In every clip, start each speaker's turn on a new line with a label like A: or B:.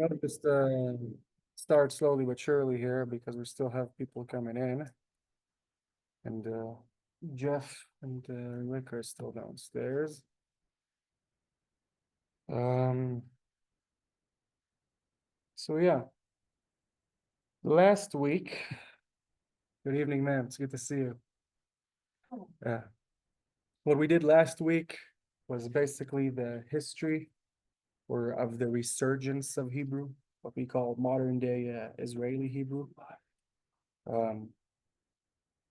A: I'll just start slowly but surely here because we still have people coming in. And Jeff and Rick are still downstairs. So yeah, last week, good evening, ma'am. It's good to see you. What we did last week was basically the history or of the resurgence of Hebrew, what we call modern day Israeli Hebrew.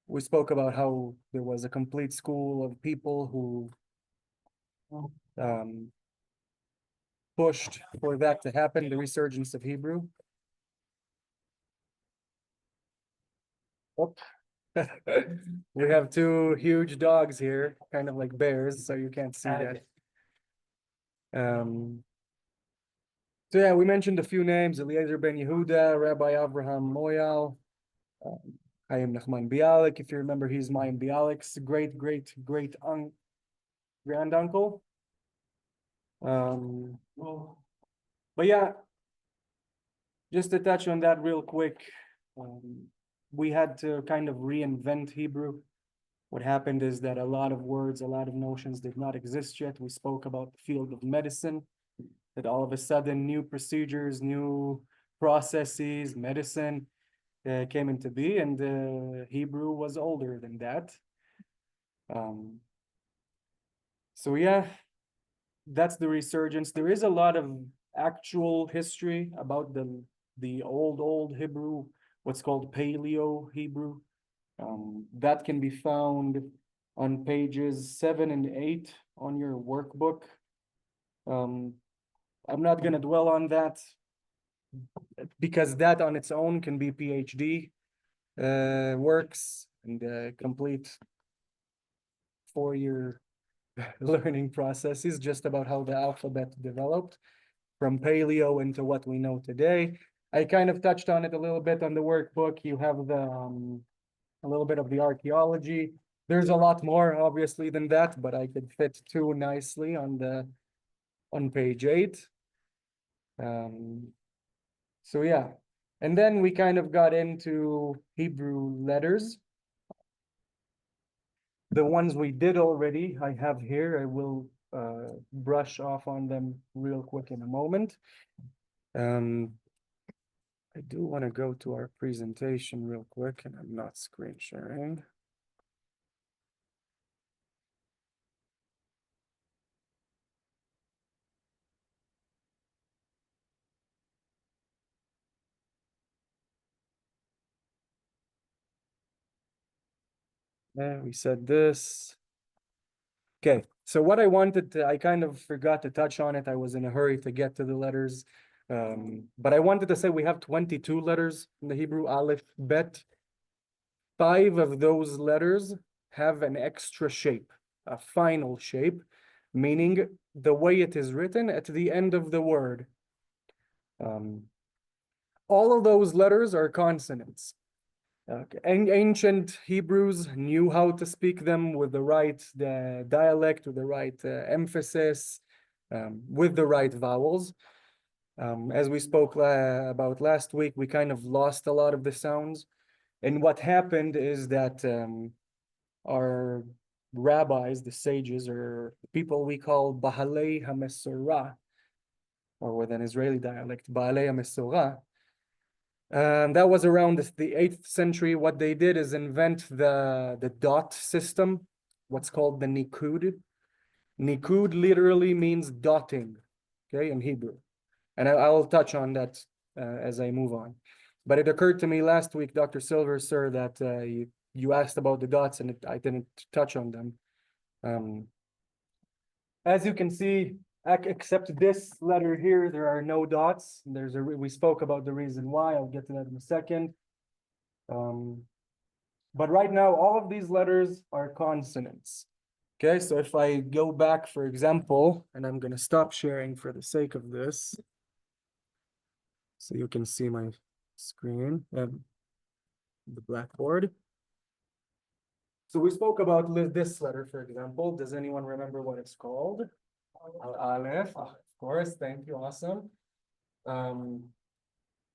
A: We spoke about how there was a complete school of people who pushed for that to happen, the resurgence of Hebrew. Oh. We have two huge dogs here, kind of like bears, so you can't see that. So yeah, we mentioned a few names: Eliezer ben Yehuda, Rabbi Avraham Moyal, Chaim Nachman Bialik. If you remember, he's Mayim Bialik's great granduncle. But yeah, just to touch on that real quick, we had to kind of reinvent Hebrew. What happened is that a lot of words, a lot of notions did not exist yet. We spoke about the field of medicine, that all of a sudden new procedures, new processes, medicine came into be, and Hebrew was older than that. So yeah, that's the resurgence. There is a lot of actual history about the old Hebrew, what's called Paleo Hebrew. That can be found on pages 7 and 8 on your workbook. I'm not going to dwell on that because that on its own can be PhD works and complete 4-year learning processes just about how the alphabet developed from paleo into what we know today. I kind of touched on it a little bit on the workbook. You have a little bit of the archaeology. There's a lot more obviously than that, but I could fit two nicely on page 8. So yeah, and then we kind of got into Hebrew letters. The ones we did already, I have here. I will brush off on them real quick in a moment. I do want to go to our presentation real quick, and I'm not screen sharing. Yeah, we said this. Okay, so what I wanted to, I kind of forgot to touch on it. I was in a hurry to get to the letters. But I wanted to say we have 22 letters in the Hebrew Alef-Bet. 5 of those letters have an extra shape, a final shape, meaning the way it is written at the end of the word. All of those letters are consonants. Ancient Hebrews knew how to speak them with the right dialect, with the right emphasis, with the right vowels. As we spoke about last week, we kind of lost a lot of the sounds. And what happened is that our rabbis, the sages, or people we call Bahalei HaMesorah, or with an Israeli dialect, Baalei HaMesorah, that was around the 8th century. What they did is invent the dot system, what's called the Nikkud. Nikkud literally means dotting, okay, in Hebrew. And I'll touch on that as I move on. But it occurred to me last week, Dr. Silver, sir, that you asked about the dots and I didn't touch on them. As you can see, except this letter here, there are no dots. We spoke about the reason why. I'll get to that in a second. But right now, all of these letters are consonants. Okay, so if I go back, for example, and I'm going to stop sharing for the sake of this, so you can see my screen and the blackboard. So we spoke about this letter, for example. Does anyone remember what it's called? Aleph, of course. Thank you. Awesome.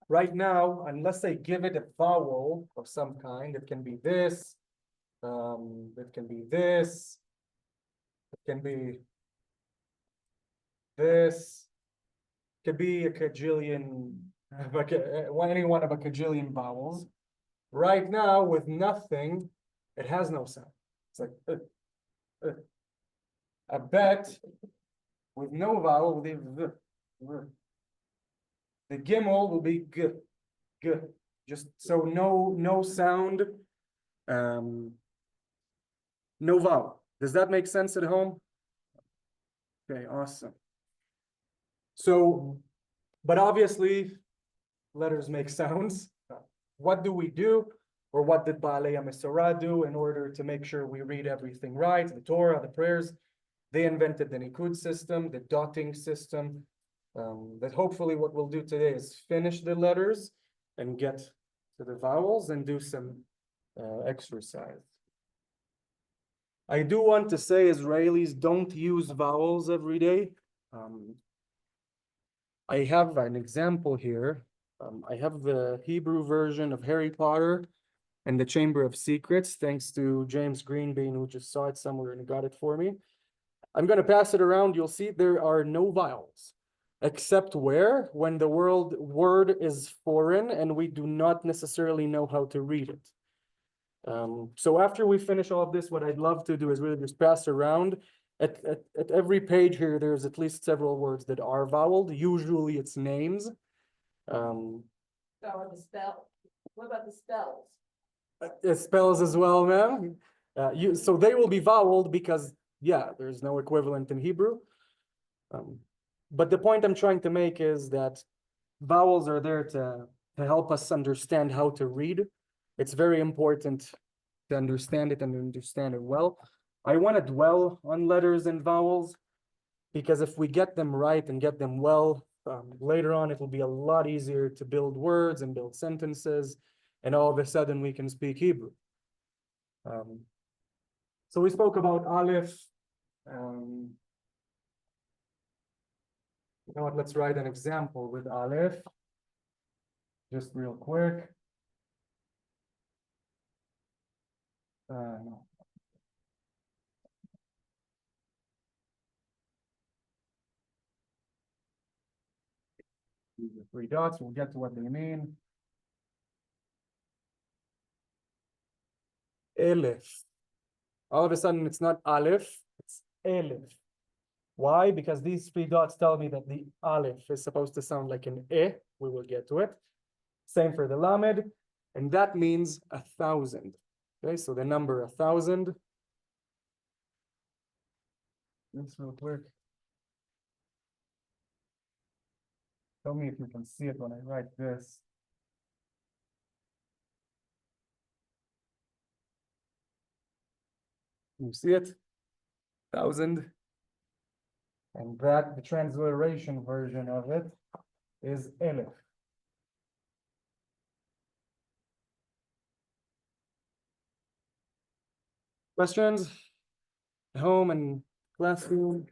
A: Right now, unless I give it a vowel of some kind, it can be this, it can be this, it can be this, it could be a cajillion, any one of a cajillion vowels. Right now, with nothing, it has no sound. It's like a bet with no vowel, the gimel will be g, g. Just so no sound, no vowel. Does that make sense at home? Okay, awesome. So, but obviously, letters make sounds. What do we do? Or what did Baalei HaMesorah do in order to make sure we read everything right? The Torah, the prayers. They invented the Nikkud system, the dotting system. That hopefully what we'll do today is finish the letters and get to the vowels and do some exercise. I do want to say Israelis don't use vowels every day. I have an example here. I have the Hebrew version of Harry Potter and the Chamber of Secrets, thanks to James Greenbean, who just saw it somewhere and got it for me. I'm going to pass it around. You'll see there are no vowels, except where? When the word is foreign and we do not necessarily know how to read it. So after we finish all of this, what I'd love to do is really just pass around. At every page here, there's at least several words that are voweled. Usually it's names.
B: So the spell. What about the spells?
A: Spells as well, ma'am. So they will be voweled because, yeah, there's no equivalent in Hebrew. But the point I'm trying to make is that vowels are there to help us understand how to read. It's very important to understand it and understand it well. I want to dwell on letters and vowels because if we get them right and get them well, later on it will be a lot easier to build words and build sentences, and all of a sudden we can speak Hebrew. So we spoke about Aleph. You know what, let's write an example with Aleph, just real quick. No. These are three dots, we'll get to what they mean. Aleph. All of a sudden, it's not Aleph, it's Aleph. Why? Because these three dots tell me that the Aleph is supposed to sound like an E. We will get to it. Same for the Lamed, and that means 1,000. Okay, so the number 1,000. This real quick. Tell me if you can see it when I write this. You see it? 1,000. And that, the transliteration version of it is Elef. Questions? Home and classroom?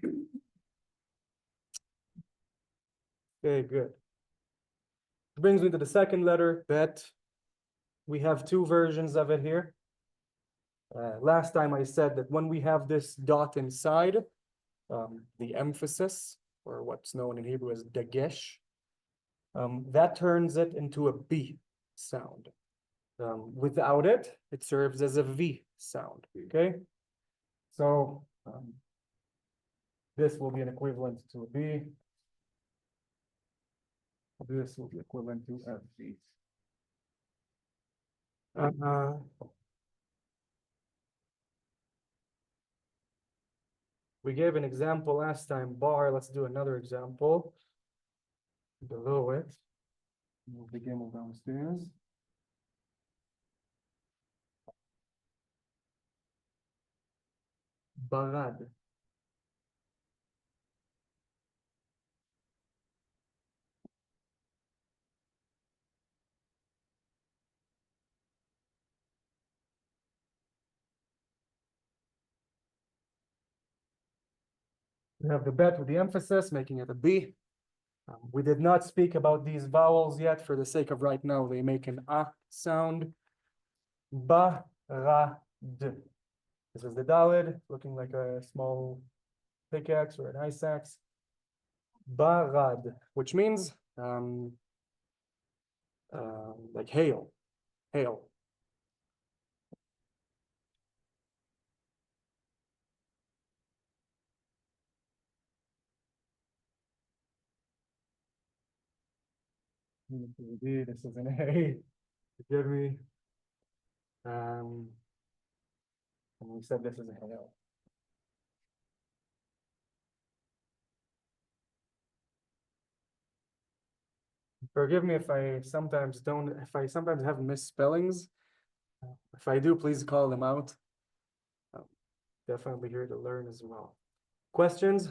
A: Okay, good. Brings me to the second letter, Bet. We have two versions of it here. Last time I said that when we have this dot inside, the emphasis, or what's known in Hebrew as dagesh, that turns it into a B sound. Without it, it serves as a V sound, okay? So this will be an equivalent to a B. This will be equivalent to a V. We gave an example last time, bar. Let's do another example. Below it, we'll begin downstairs. Barad. We have the bet with the emphasis, making it a B. We did not speak about these vowels yet. For the sake of right now, they make an a sound. Ba, ra, d. This is the Daled, looking like a small pickaxe or an ice axe. Barad, which means like hail, hail. Indeed, this is an A. Forgive me. And we said this is a hail. Forgive me if I sometimes have misspellings. If I do, please call them out. Definitely here to learn as well. Questions?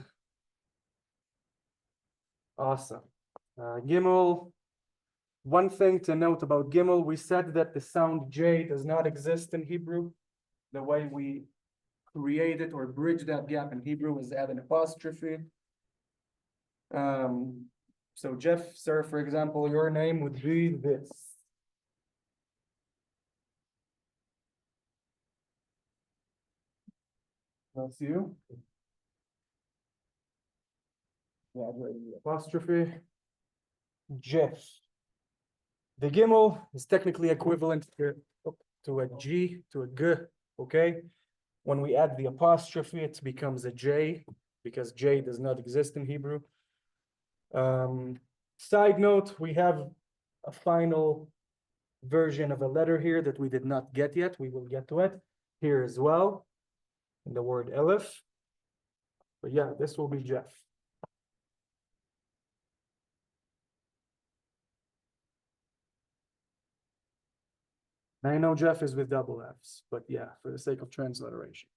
A: Awesome. Gimel. One thing to note about Gimel, we said that the sound J does not exist in Hebrew. The way we create it or bridge that gap in Hebrew is add an apostrophe. So Jeff, sir, for example, your name would be this. That's you. Yeah, the apostrophe. Jeff. The Gimel is technically equivalent to a G, to a G, okay? When we add the apostrophe, it becomes a J, because J does not exist in Hebrew. Side note, we have a final version of a letter here that we did not get yet. We will get to it here as well, in the word Aleph. But yeah, this will be Jeff. I know Jeff is with double Fs, but yeah, for the sake of transliteration.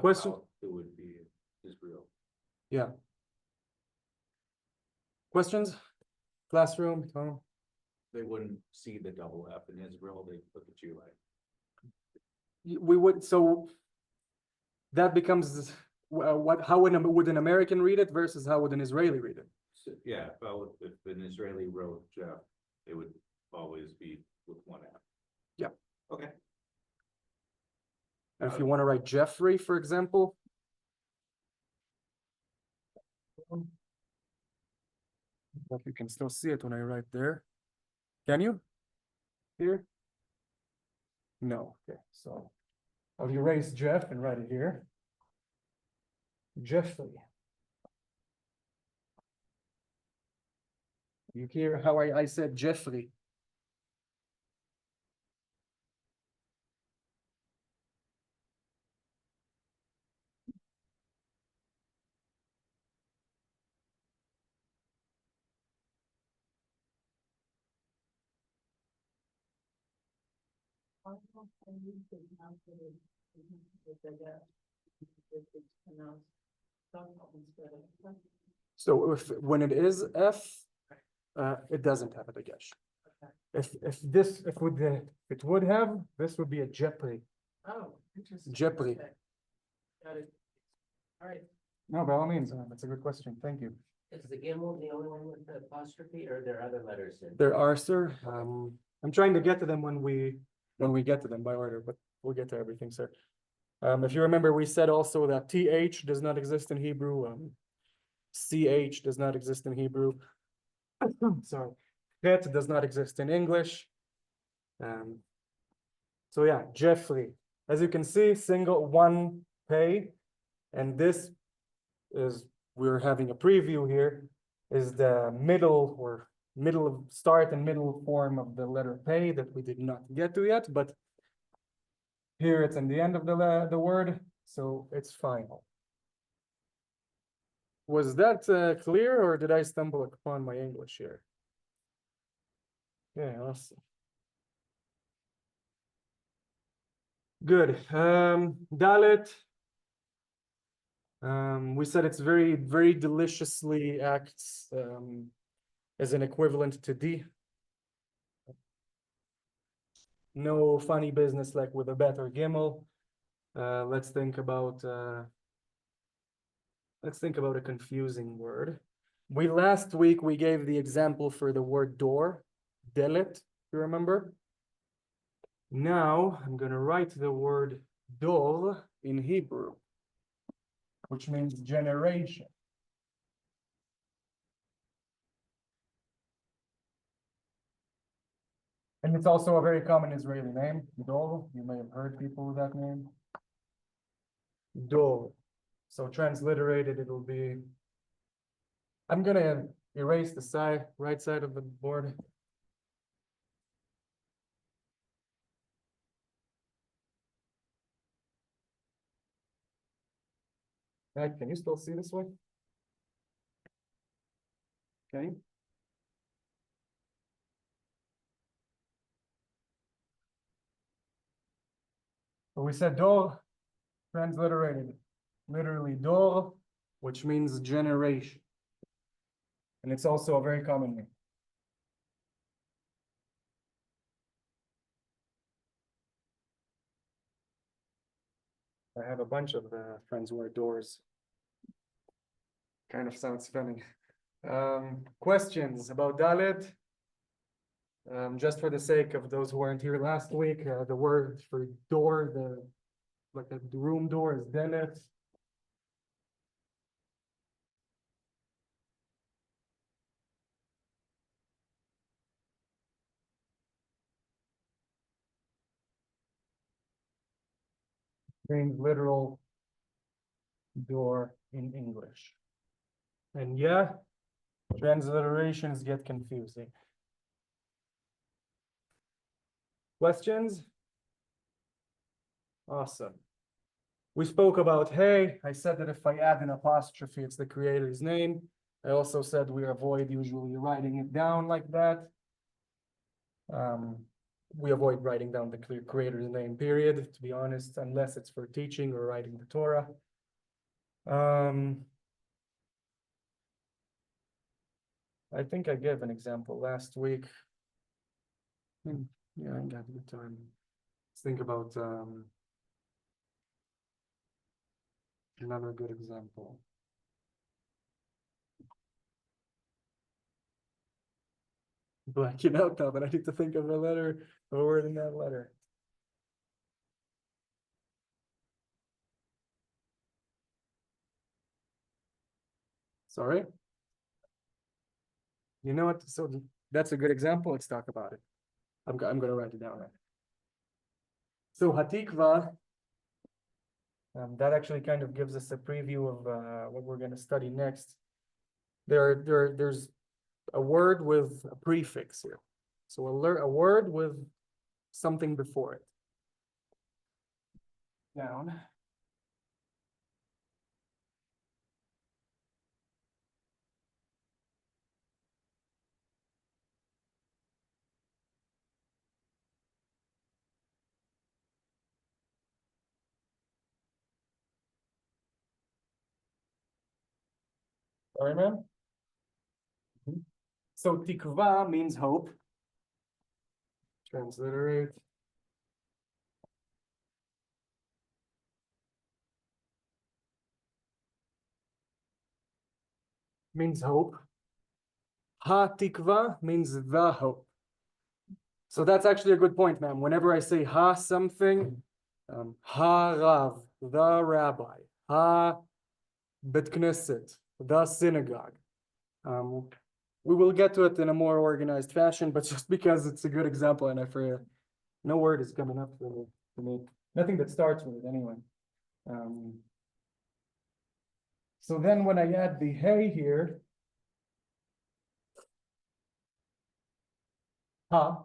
A: Question?
C: It would be Israel.
A: Yeah. Questions? Classroom, Tom?
C: They wouldn't see the double F in Israel, they look at you like.
A: We would, so that becomes how would an American read it versus how would an Israeli read it?
C: So, yeah, well, if an Israeli wrote Jeff, it would always be with one F.
A: Yeah.
C: Okay.
A: And if you want to write Jeffrey, for example. But you can still see it when I write there. Can you? Here? No. Okay, so I'll erase Jeff and write it here. Jeffrey. You hear how I said Jeffrey? So when it is F, it doesn't have a dagesh. If it would have, this would be a Jepri.
B: Oh, interesting.
A: Jepri.
B: Okay. Got it. All right.
A: No, by all means, that's a good question. Thank you.
D: Is the Gimel the only one with the apostrophe, or are there other letters in?
A: There are, sir. I'm trying to get to them when we get to them by order, but we'll get to everything, sir. If you remember, we said also that TH does not exist in Hebrew. CH does not exist in Hebrew. Sorry. Het does not exist in English. So yeah, Jeffrey. As you can see, single one pay, and this is, we're having a preview here, is the start and middle form of the letter pay that we did not get to yet, but here it's in the end of the word, so it's final. Was that clear, or did I stumble upon my English here? Yeah, awesome. Good. Dalet. We said it's very, very deliciously acts as an equivalent to D. No funny business like with a Bet or Gimel. Let's think about a confusing word. Last week we gave the example for the word door, delet, you remember? Now I'm gonna write the word dor in Hebrew, which means generation. And it's also a very common Israeli name, Dor. You may have heard people with that name. Dor. So transliterated, it'll be. I'm gonna erase the right side of the board. Right, can you still see this way? Okay. So we said Dor, transliterated, literally Dor, which means generation. And it's also a very common name. I have a bunch of friends who are doors. Kind of sounds funny. Questions about Dalet? Just for the sake of those who weren't here last week, the word for door, the room door is Delet. Means literal door in English. And yeah, transliterations get confusing. Questions? Awesome. We spoke about hey. I said that if I add an apostrophe, it's the creator's name. I also said we avoid usually writing it down like that. We avoid writing down the creator's name, period, to be honest, unless it's for teaching or writing the Torah. I think I gave an example last week. Yeah, I got the time. Let's think about another good example. Blacking out now, but I need to think of a word in that letter. Sorry? You know what? So that's a good example. Let's talk about it. I'm going to write it down right. So Hatikva, that actually kind of gives us a preview of what we're going to study next. There's a word with a prefix here. So a word with something before it. Down. Sorry, man. So tikva means hope. Transliterate. Means hope. Ha tikva means the hope. So that's actually a good point, ma'am. Whenever I say ha something, ha rav, the rabbi, ha bet knesset, the synagogue. We will get to it in a more organized fashion, but just because it's a good example, and I forget, no word is coming up for me. Nothing that starts with it anyway. So then when I add the hey here, ha,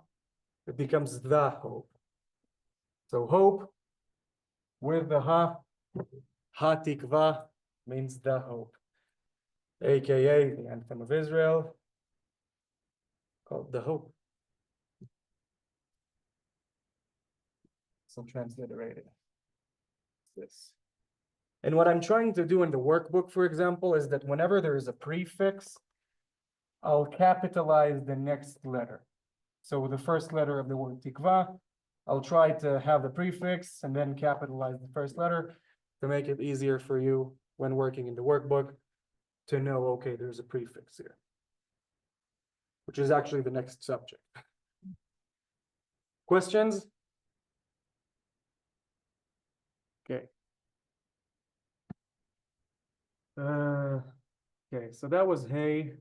A: it becomes the hope. So hope with the ha tikva means the hope, aka the anthem of Israel, called the hope. So transliterated. This. And what I'm trying to do in the workbook, for example, is that whenever there is a prefix, I'll capitalize the next letter. So the first letter of the word tikva, I'll try to have the prefix and then capitalize the first letter to make it easier for you when working in the workbook. to know, okay, there's a prefix here, which is actually the next subject. Questions? Okay. Okay, so that was hey.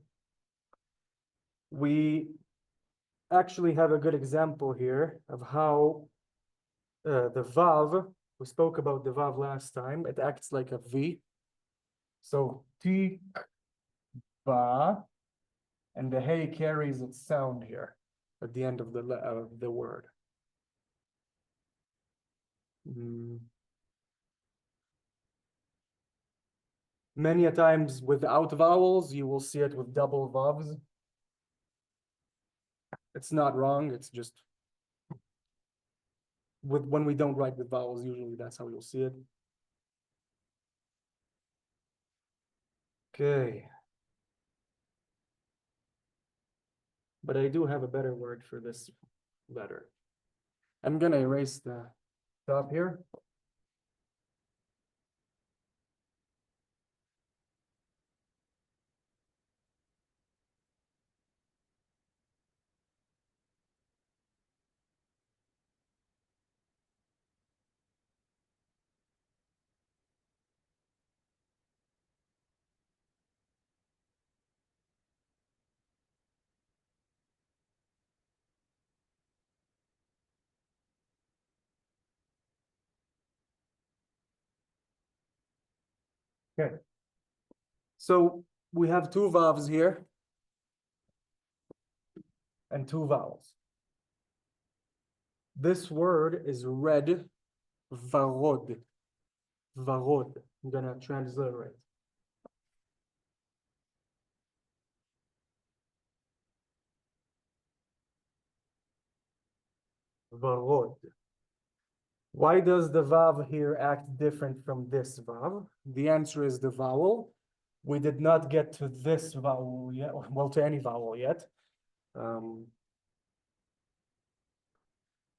A: We actually have a good example here of how the vav, we spoke about the vav last time, it acts like a V. So ti, ba, and the hey carries its sound here at the end of the word. Many a times without vowels, you will see it with double vavs. It's not wrong, it's just when we don't write with vowels, usually that's how you'll see it. Okay. But I do have a better word for this letter. I'm gonna erase the top here. Okay. So we have two vowels here and two vowels. This word is read varod. Varod. I'm gonna transliterate. Varod. Why does the vav here act different from this vav? The answer is the vowel. We did not get to this vowel yet, well, to any vowel yet.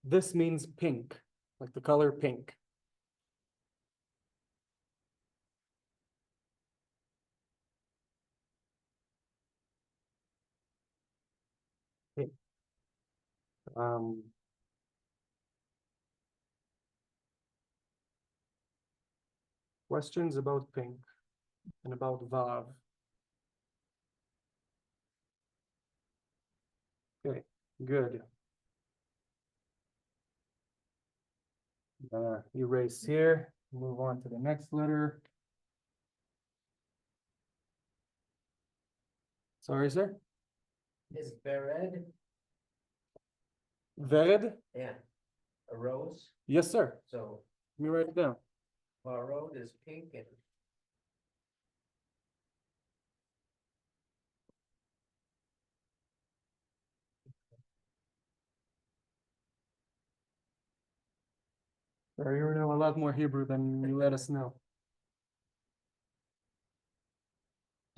A: This means pink, like the color pink. Okay. Questions about pink and about vav? Okay, good. Erase here, move on to the next letter. Sorry, sir?
D: Is Vered,
A: Vered?
D: yeah, a rose,
A: Yes, sir.
D: so
A: Let me write it down.
D: Varod is pink and
A: Sorry, you know a lot more Hebrew than you let us know.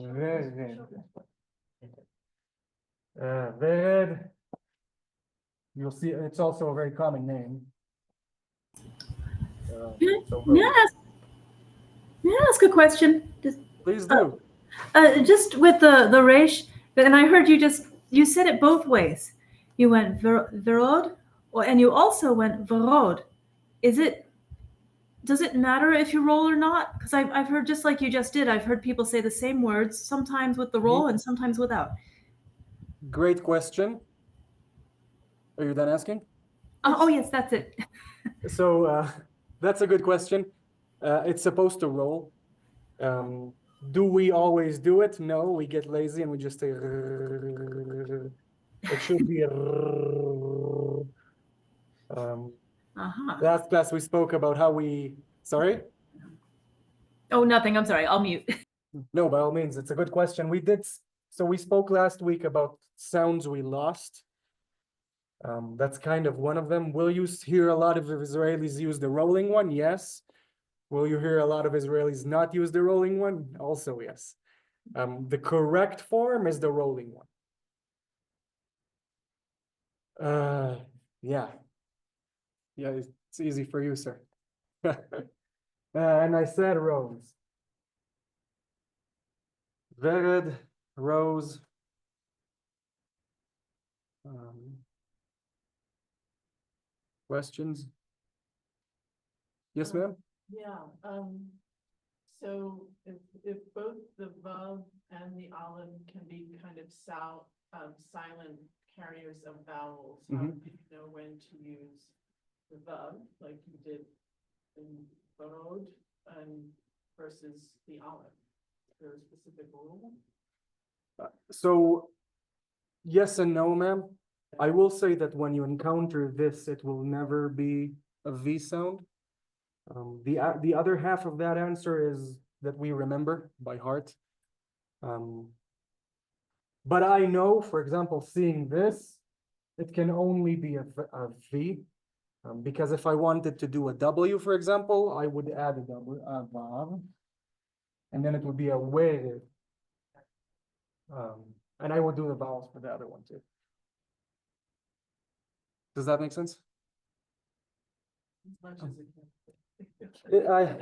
A: Vered. Vered. You'll see, it's also a very common name. So
B: May I ask a question?
A: please do.
B: Just with the resh, and I heard you said it both ways. You went verod, and you also went varod. Does it matter if you roll or not? Because I've heard, just like you just did, I've heard people say the same words, sometimes with the roll and sometimes without.
A: Great question. Are you done asking?
B: Oh yes, that's it.
A: So that's a good question. It's supposed to roll. Do we always do it? No, we get lazy and we just say it should be
B: Uh-huh.
A: last class we spoke about how we sorry?
B: Oh, nothing. I'm sorry. I'll mute.
A: No, by all means, it's a good question. So we spoke last week about sounds we lost. That's kind of one of them. Will you hear a lot of Israelis use the rolling one? Yes. Will you hear a lot of Israelis not use the rolling one? Also, yes. The correct form is the rolling one. Yeah. Yeah, it's easy for you, sir. And I said rose. Vered, Rose. Um, Questions? Yes, ma'am?
E: Yeah, so if both the vav and the aleph can be kind of silent carriers of vowels, how
A: Mhm.
E: do you know when to use the vav, like you did in Barod, and versus the aleph? Is there a specific rule?
A: So, yes and no, ma'am. I will say that when you encounter this, it will never be a V sound. The other half of that answer is that we remember by heart. But I know, for example, seeing this, it can only be a V. Because if I wanted to do a W, for example, I would add a vav, and then it would be a way. And I would do the vowels for the other one too. Does that make sense?
E: As much as it can.
A: Yeah.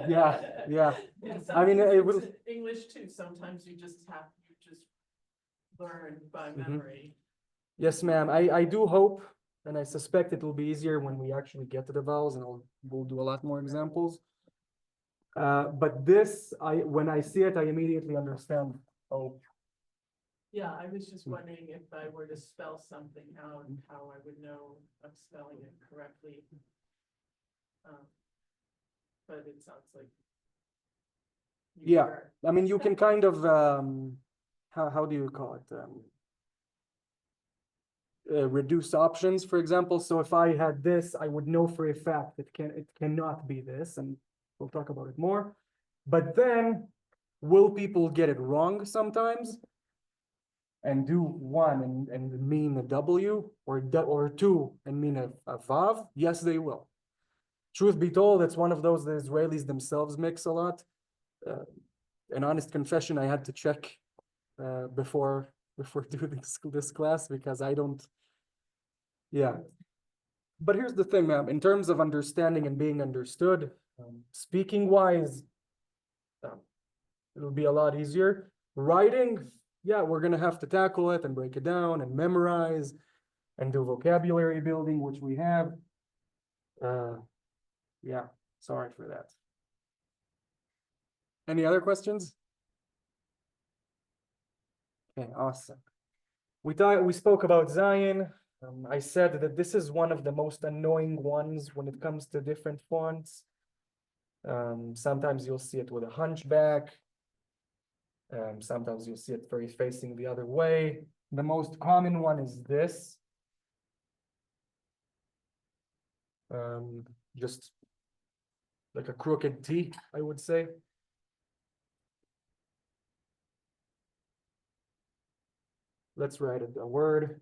E: Yeah,
A: I mean,
E: sometimes
A: it will.
E: it's English too, sometimes you just learn by
A: Mhm.
E: memory.
A: Yes, ma'am. I do hope, and I suspect it will be easier when we actually get to the vowels, and we'll do a lot more examples. But this, when I see it, I immediately understand. Oh,
E: Yeah, I was just wondering if I were to spell something out, how I would know I'm spelling it correctly. But it sounds like. you
A: yeah.
E: are.
A: I mean, you can kind of how do you call it? Reduce options, for example. So if I had this, I would know for a fact it cannot be this, and we'll talk about it more. But then, will people get it wrong sometimes? And do one and mean a W, or two and mean a vav? Yes, they will. Truth be told, it's one of those the Israelis themselves mix a lot. An honest confession, I had to check before doing this class because I don't. Yeah. But here's the thing, ma'am. In terms of understanding and being understood, speaking wise, it'll be a lot easier. Writing, yeah, we're gonna have to tackle it and break it down and memorize and do vocabulary building, which we have. Yeah, sorry for that. Any other questions? Okay, awesome. We spoke about Zion. I said that this is one of the most annoying ones when it comes to different fonts. Sometimes you'll see it with a hunchback. Sometimes you'll see it very facing the other way. The most common one is this. Just like a crooked T, I would say. Let's write a word.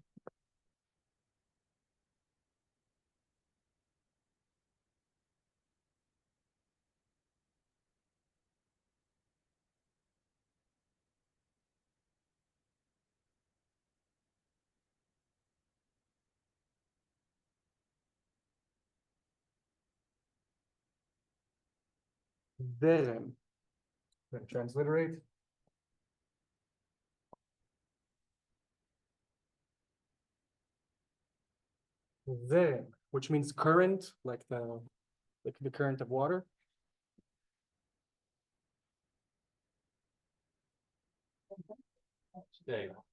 A: Then transliterate. Then, which means current, like the current of water.
C: There you go.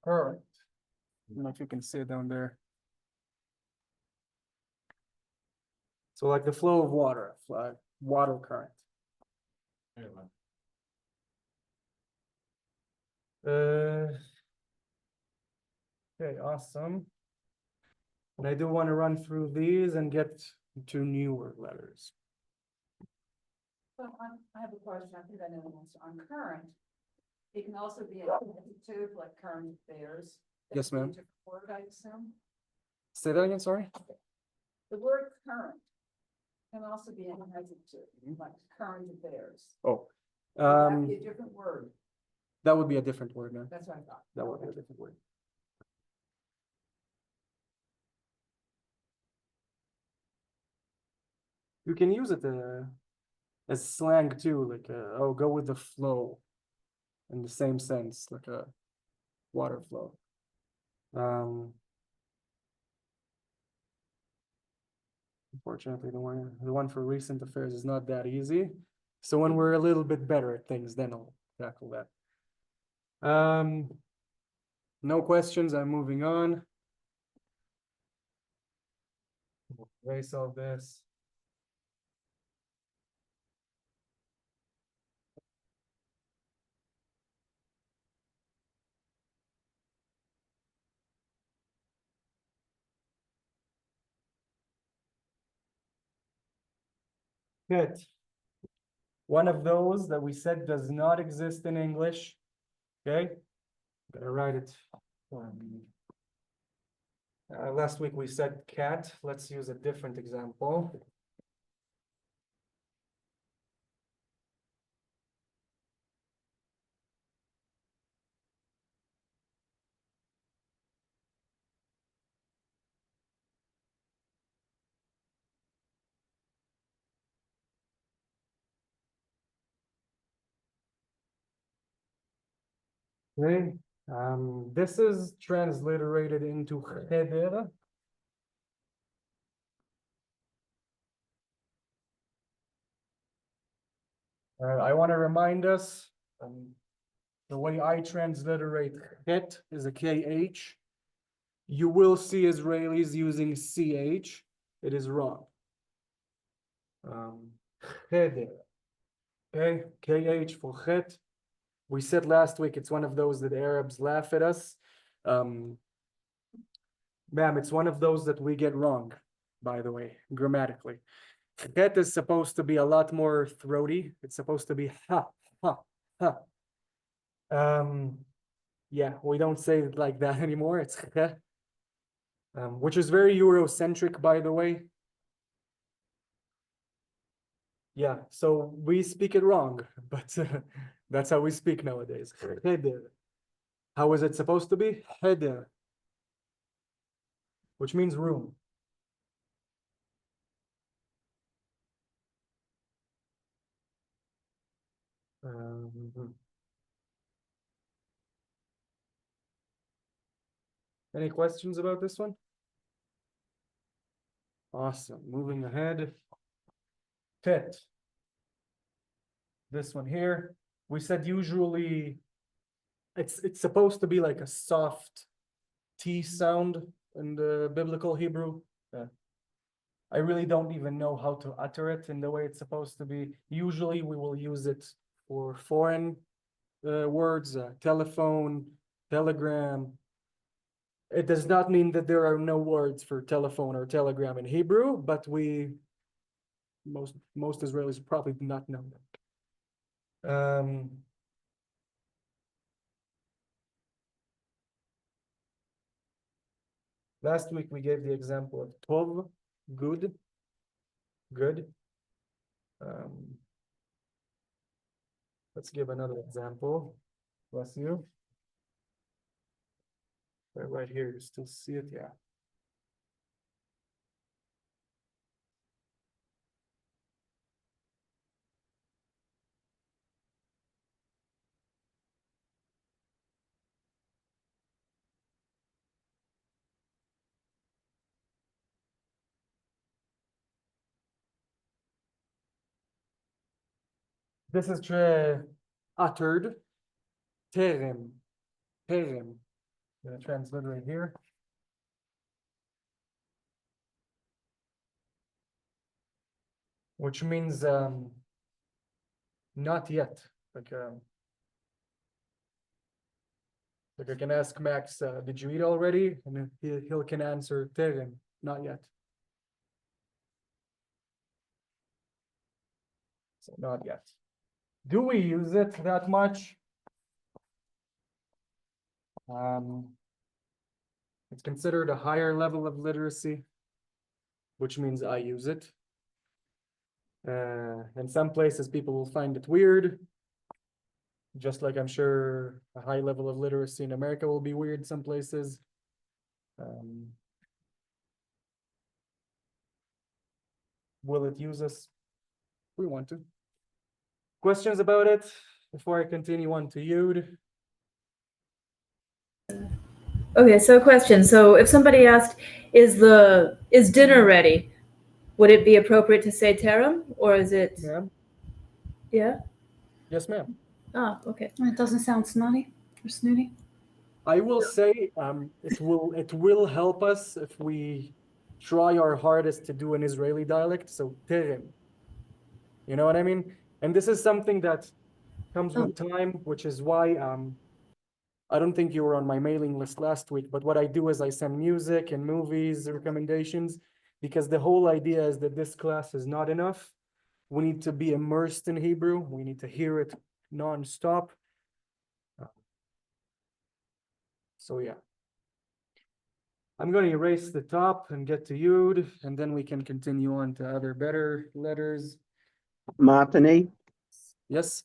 A: Current. I don't know if you can see it down there. So like the flow of water, like water current.
C: There you go.
A: Okay, awesome. And I do want to run through these and get to newer letters.
F: So I have a question, I think I know the answer, on current. It can also be an adjective like current affairs. That
A: Yes,
F: could be a
A: ma'am.
F: different word, I assume.
A: Say that again, sorry.
F: The word current can also be an adjective, like current affairs.
A: Oh,
F: Would that be a different word?
A: that would be a different word, man.
F: That's what I thought.
A: That would be a different word. You can use it as slang too, like oh, go with the flow, in the same sense, like a water flow. Unfortunately, the one for recent affairs is not that easy. So when we're a little bit better at things, then I'll tackle that. No questions. I'm moving on. Erase all this. Good. One of those that we said does not exist in English. Okay, gotta write it. Last week we said cat. Let's use a different example. Okay, this is transliterated into cheder. I want to remind us, the way I transliterate het is a KH. You will see Israelis using CH. It is wrong. Cheder. Okay, KH for het. We said last week it's one of those that Arabs laugh at us. Ma'am, it's one of those that we get wrong, by the way, grammatically. Het is supposed to be a lot more throaty. It's supposed to be ha, ha, ha. Yeah, we don't say it like that anymore. It's he, which is very Eurocentric, by the way. Yeah, so we speak it wrong, but that's how we speak nowadays. Cheder. How is it supposed to be? Cheder, which means room. Any questions about this one? Awesome. Moving ahead. Tet. This one here. We said usually it's supposed to be like a soft T sound in the biblical Hebrew. I really don't even know how to utter it in the way it's supposed to be. Usually we will use it for foreign words, telephone, telegram. It does not mean that there are no words for telephone or telegram in Hebrew, but most Israelis probably do not know that. Last week we gave the example of tov, good, good. Let's give another example. Bless you. Right here, you still see it, yeah. This is uttered, terem, terem. I'm gonna transliterate here. Which means not yet. Like I can ask Max, did you eat already? And he can answer terem, not yet. So not yet. Do we use it that much? It's considered a higher level of literacy, which means I use it. In some places, people will find it weird. Just like I'm sure a high level of literacy in America will be weird some places. Will it use us? We want to. Questions about it before I continue on to Yud?
B: Okay, so a question. So if somebody asked, is dinner ready? Would it be appropriate to say terum, or is it,
A: Ma'am?
B: yeah?
A: Yes, ma'am.
B: Ah, okay.
F: It doesn't sound snotty or snooty.
A: I will say, it will help us if we try our hardest to do an Israeli dialect, so terem. You know what I mean? And this is something that comes with time, which is why I don't think you were on my mailing list last week, but what I do is I send music and movies recommendations, because the whole idea is that this class is not enough. We need to be immersed in Hebrew. We need to hear it non-stop. So yeah. I'm going to erase the top and get to Yud, and then we can continue on to other better letters.
G: Matani,
A: Yes,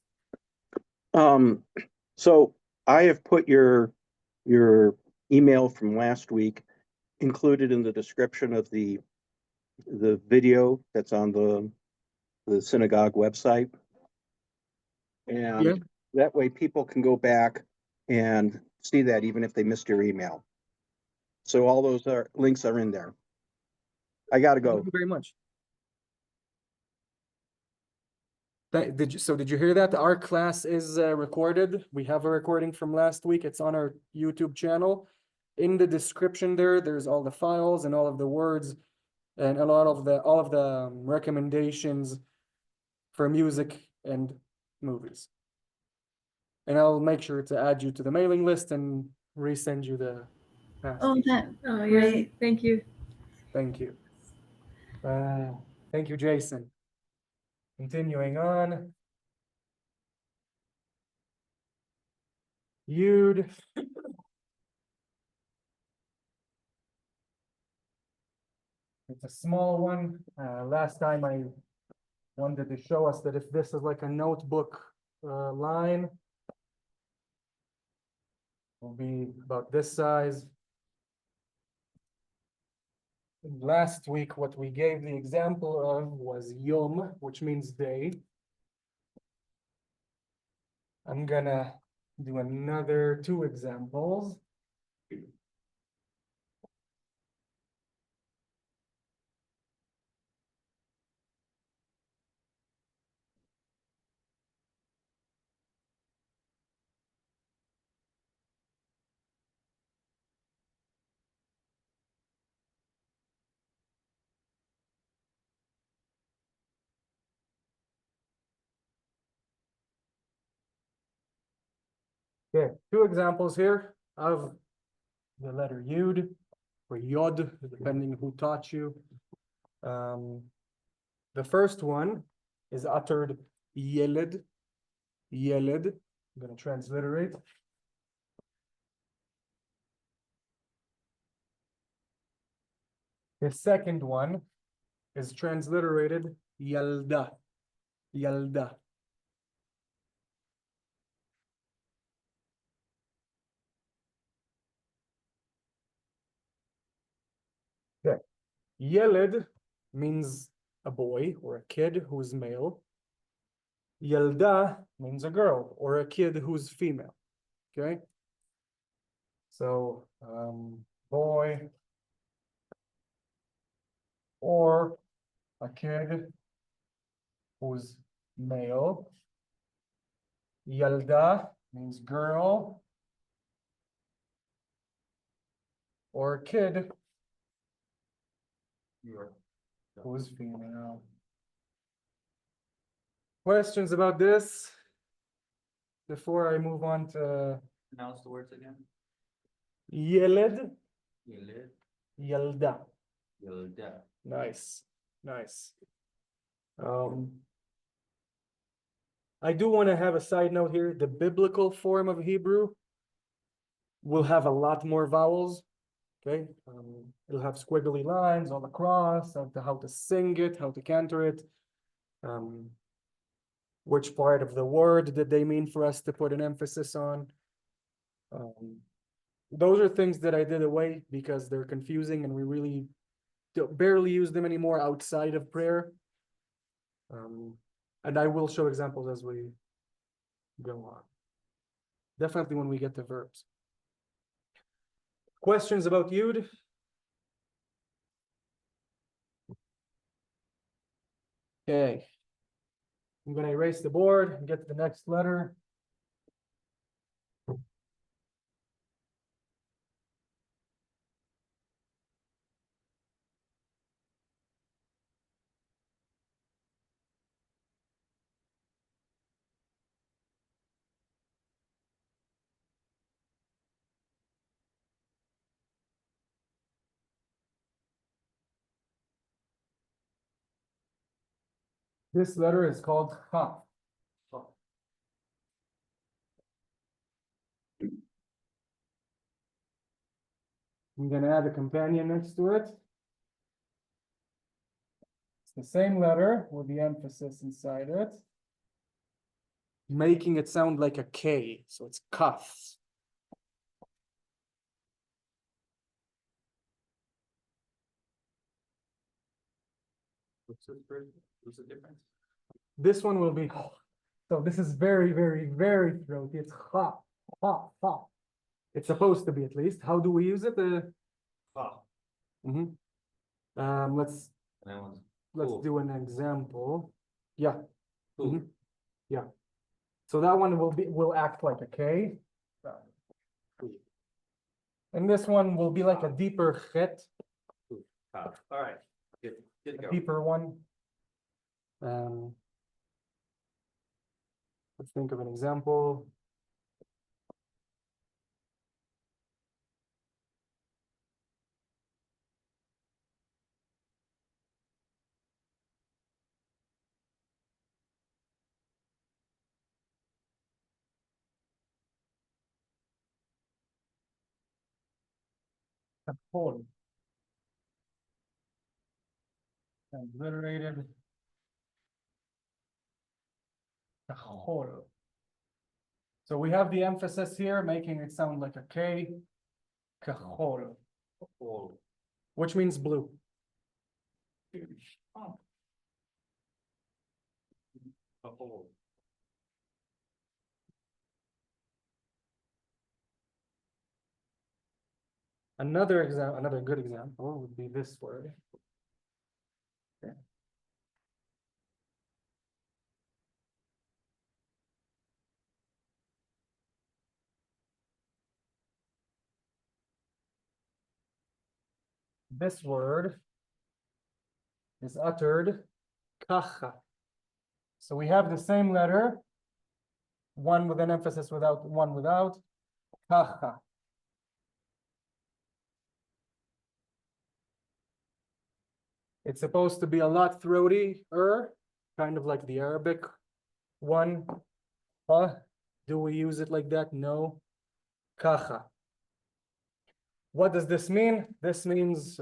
G: so I have put your email from last week included in the description of the video that's on the synagogue website.
A: Yeah.
G: And that way people can go back and see that even if they missed your email. So all those links are in there. I gotta go.
A: thank you very much. Did you hear that? Our class is recorded. We have a recording from last week. It's on our YouTube channel. In the description there's all the files and all of the words and all of the recommendations for music and movies. And I'll make sure to add you to the mailing list and resend you the past.
B: Oh, yeah,
F: Great.
B: thank you.
A: Thank you. Thank you, Jason. Continuing on. Yud. It's a small one. Last time I wanted to show us that if this is like a notebook line, will be about this size. Last week, what we gave the example of was yom, which means day. I'm gonna do another 2 examples. Okay, 2 examples here of the letter Yud or Yod, depending who taught you. The first one is uttered Yeled, Yeled. I'm going to transliterate. The second one is transliterated Yalda, Yalda. Okay. Yeled means a boy or a kid who's male. Yalda means a girl or a kid who's female. Okay. So boy or a kid who's male. Yalda means girl or kid who's female. Questions about this before I move on to
C: Pronounce the words again.
A: Yeled,
C: Yelid,
A: Yalda.
C: Yelda.
A: Nice, nice. I do want to have a side note here. The biblical form of Hebrew will have a lot more vowels. Okay, it'll have squiggly lines all across, how to sing it, how to canter it, which part of the word did they mean for us to put an emphasis on. Those are things that I did away because they're confusing and we really barely use them anymore outside of prayer. And I will show examples as we go on. Definitely when we get to verbs. Questions about Yud? Okay. I'm going to erase the board and get to the next letter. This letter is called Ha. I'm going to add a companion next to it. It's the same letter with the emphasis inside it, making it sound like a K. So it's Kaf.
C: What's the difference?
A: This one will be, so this is very, very, very throaty. It's Ha, Ha, Ha. It's supposed to be at least. How do we use it?
C: Oh,
A: Mhm. Let's
C: that one's
A: let's
C: cool.
A: do an example. Yeah.
C: Cool.
A: Mhm. Yeah. So that one will act like a K. And this one will be like a deeper chet,
C: All right, good to
A: a
C: go.
A: deeper one. Let's think of an example. Kahol. Obliterated. Kahol. So we have the emphasis here, making it sound like a K. Kahol,
C: Oh,
A: which means blue.
C: oh.
A: Another good example would be this word. Okay. This word is uttered kacha. So we have the same letter, one with an emphasis without, one without, kacha. It's supposed to be a lot throaty-er, kind of like the Arabic one. Do we use it like that? No. Kacha. What does this mean? This means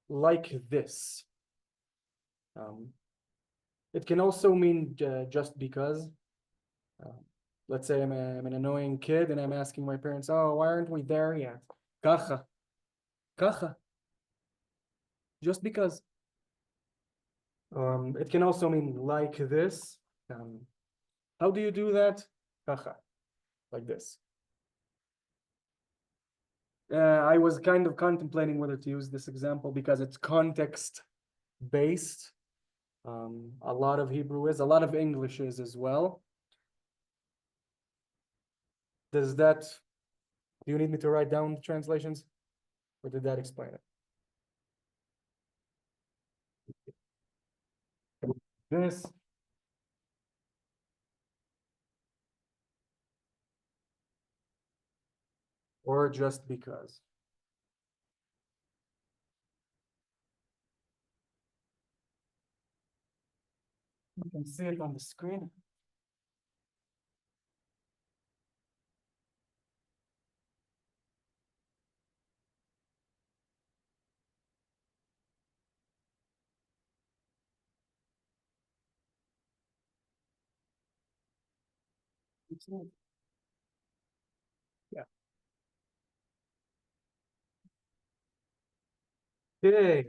A: like this. It can also mean just because. Let's say I'm an annoying kid and I'm asking my parents, oh, why aren't we there yet? Kacha. Kacha. Just because. It can also mean like this. How do you do that? Kacha. Like this. I was kind of contemplating whether to use this example because it's context based. A lot of Hebrew is, a lot of English is as well. Do you need me to write down the translations? Or did that explain it? This. Or just because. You can see it on the screen. Yeah. Okay.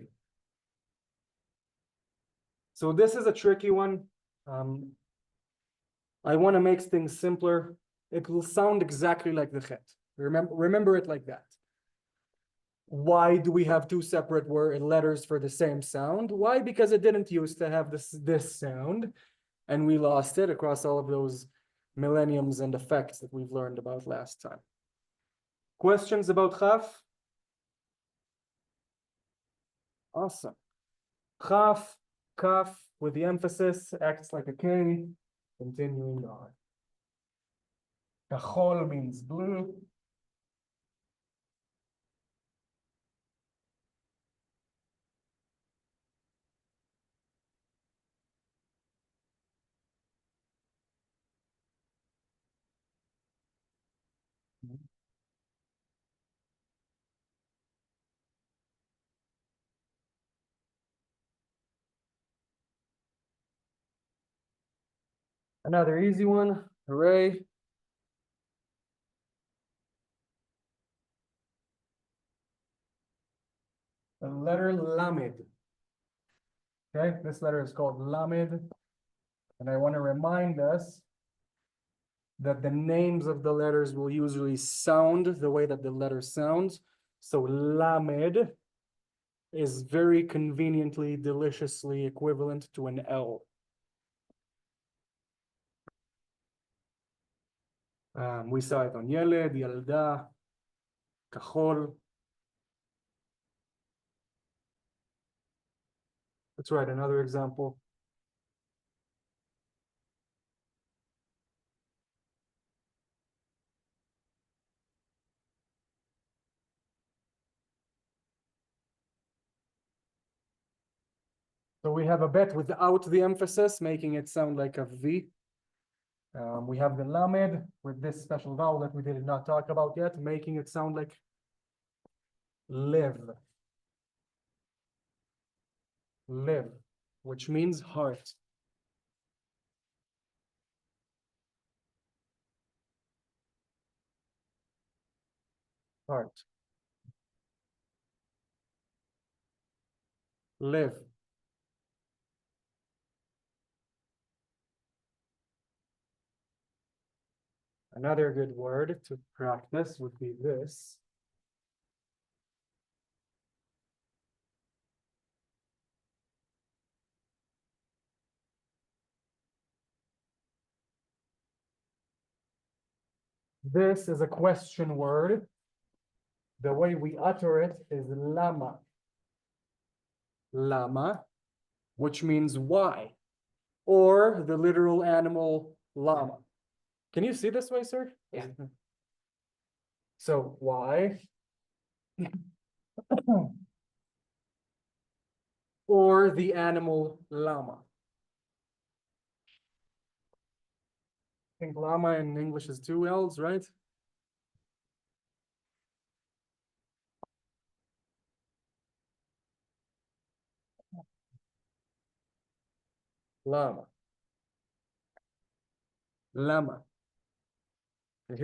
A: So this is a tricky one. I want to make things simpler. It will sound exactly like the chet. Remember it like that. Why do we have two separate letters for the same sound? Why? Because it didn't used to have this sound, and we lost it across all of those millenniums and effects that we've learned about last time. Questions about chaf? Awesome. Chaf, kaf, with the emphasis, acts like a K, continuing on. Kachol means blue. Another easy one, hooray. The letter lamed. Okay, this letter is called lamed. And I want to remind us that the names of the letters will usually sound the way that the letter sounds. So lamed is very conveniently, deliciously equivalent to an L. We saw it on Yeled, Yalda, Kachol. Let's write another example. So we have a bet without the emphasis, making it sound like a V. We have the lamed with this special vowel that we did not talk about yet, making it sound like live. Live, which means heart. Heart. Live. Another good word to practice would be this. This is a question word. The way we utter it is lama. Lama, which means why, or the literal animal llama. Can you see this way, sir?
D: Yeah.
A: So why? Or the animal llama. I think llama in English is two L's, right? Llama. Llama. They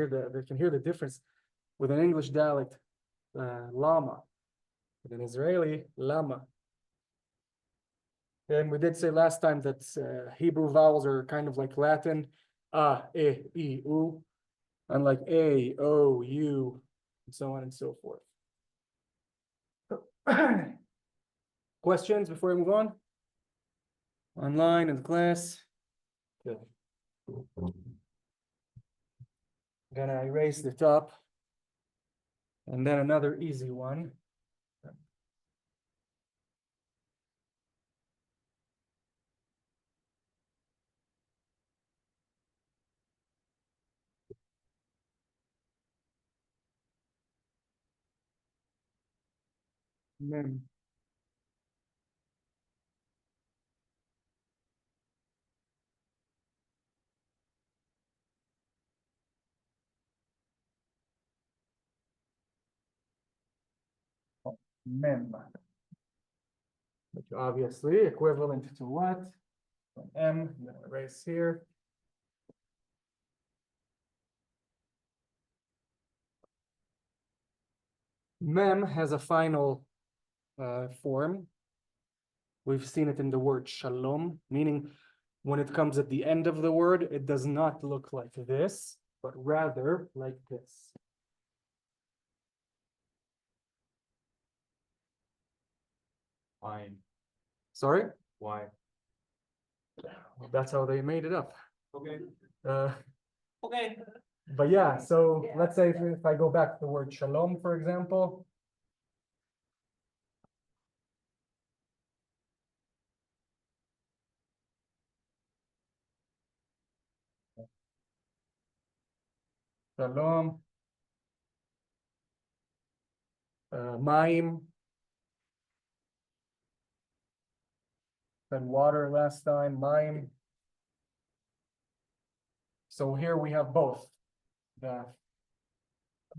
A: can hear the difference with an English dialect, llama. With an Israeli, lama. And we did say last time that Hebrew vowels are kind of like Latin, a, e, I, u, unlike a, o, u, and so on and so forth. Questions before we move on? Online in the class? Good. Gonna erase the top. And then another easy one. Mem. Mem. Which obviously equivalent to what? M, I'm gonna erase here. Mem has a final form. We've seen it in the word shalom, meaning when it comes at the end of the word, it does not look like this, but rather like this.
C: Why?
A: Sorry?
C: Why?
A: Well, that's how they made it up.
C: Okay.
A: Okay. But yeah, so let's say if I go back to the word shalom, for example. Shalom. Mayim. Then water last time, mayim. So here we have both the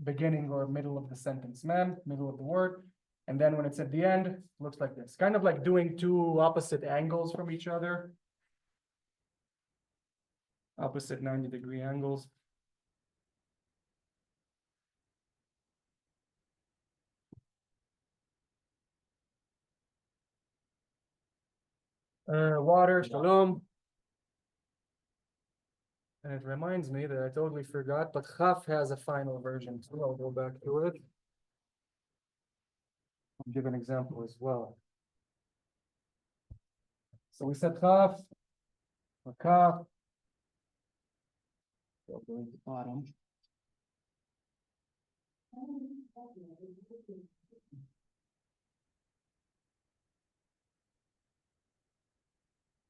A: beginning or middle of the sentence, mem, middle of the word. And then when it's at the end, it looks like this. Kind of like doing two opposite angles from each other. Opposite 90-degree angles. Water, shalom. And it reminds me that I totally forgot, but Chaf has a final version too. I'll go back to it. I'll give an example as well. So we said Chaf, or Kaf. Go to the bottom.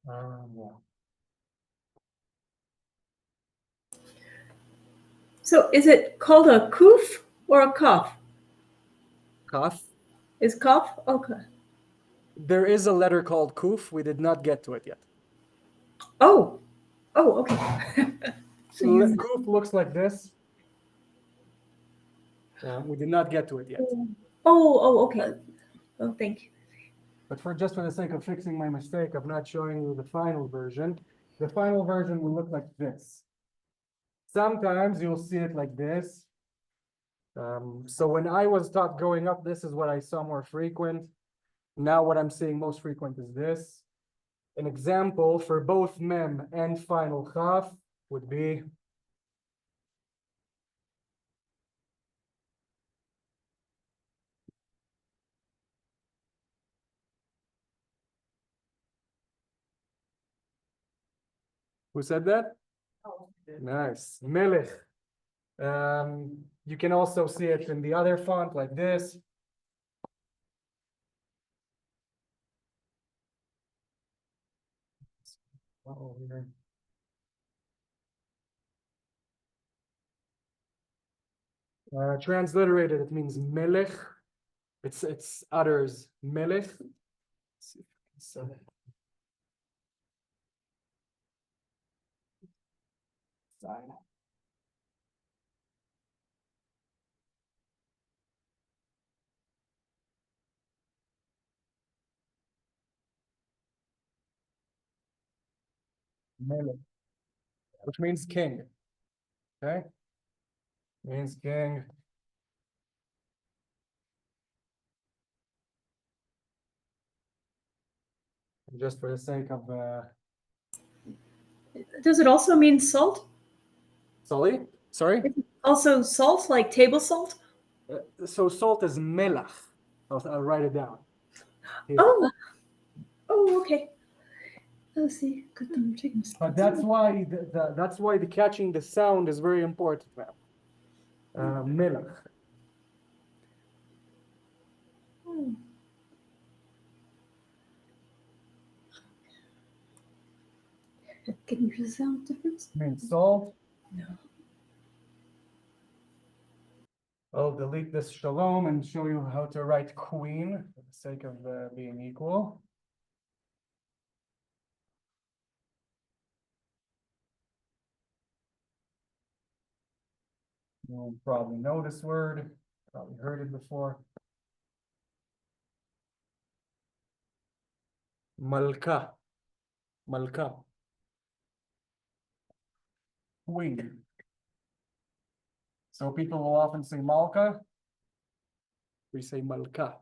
A: Yeah.
B: So is it called a kuf or a kaf?
A: Kaf.
B: Is kaf? Okay.
A: There is a letter called Kuf. We did not get to it yet.
B: Oh. Oh, okay. So you-
A: Kuf looks like this. We did not get to it yet.
B: oh, okay. Oh, thank you.
A: But just for the sake of fixing my mistake of not showing you the final version, the final version will look like this. Sometimes you'll see it like this. So when I was taught growing up, this is what I saw more frequent. Now what I'm seeing most frequent is this. An example for both mem and final chaf would be who said that? Nice. Melech. You can also see it in the other font like this. Oh, here. Transliterated, it means melech. It's utters melech. Let's see if I can sell it. Side. Melech, which means king. Okay, means king. Just for the sake of
B: Does it also mean salt?
A: sorry.
B: Also salt, like table salt?
A: So salt is melach. I'll write it down. Here.
B: Oh. Oh, okay. Oh, see, good thing we're taking this.
A: But that's why that's why the catching the sound is very important now. Melach.
B: Hmm. Can you hear the sound difference?
A: Means salt.
B: No.
A: I'll delete this shalom and show you how to write queen for the sake of being equal. You'll probably know this word, probably heard it before. Malka. Malka. Queen. So people will often say Malka. We say Malka.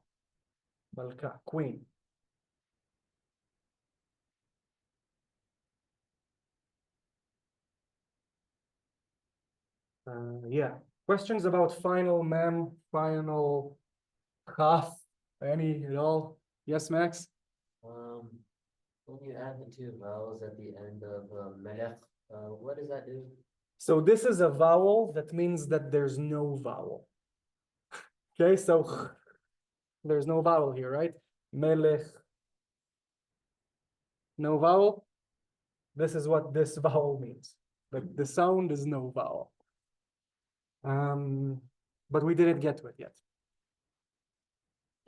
A: Malka, queen. Yeah, questions about final mem, final kaf, any at all? Yes, Max?
D: When you add the two vowels at the end of melech, what does that do?
A: So this is a vowel that means that there's no vowel. Okay, so there's no vowel here, right? Melech. No vowel. This is what this vowel means. The sound is no vowel. But we didn't get to it yet.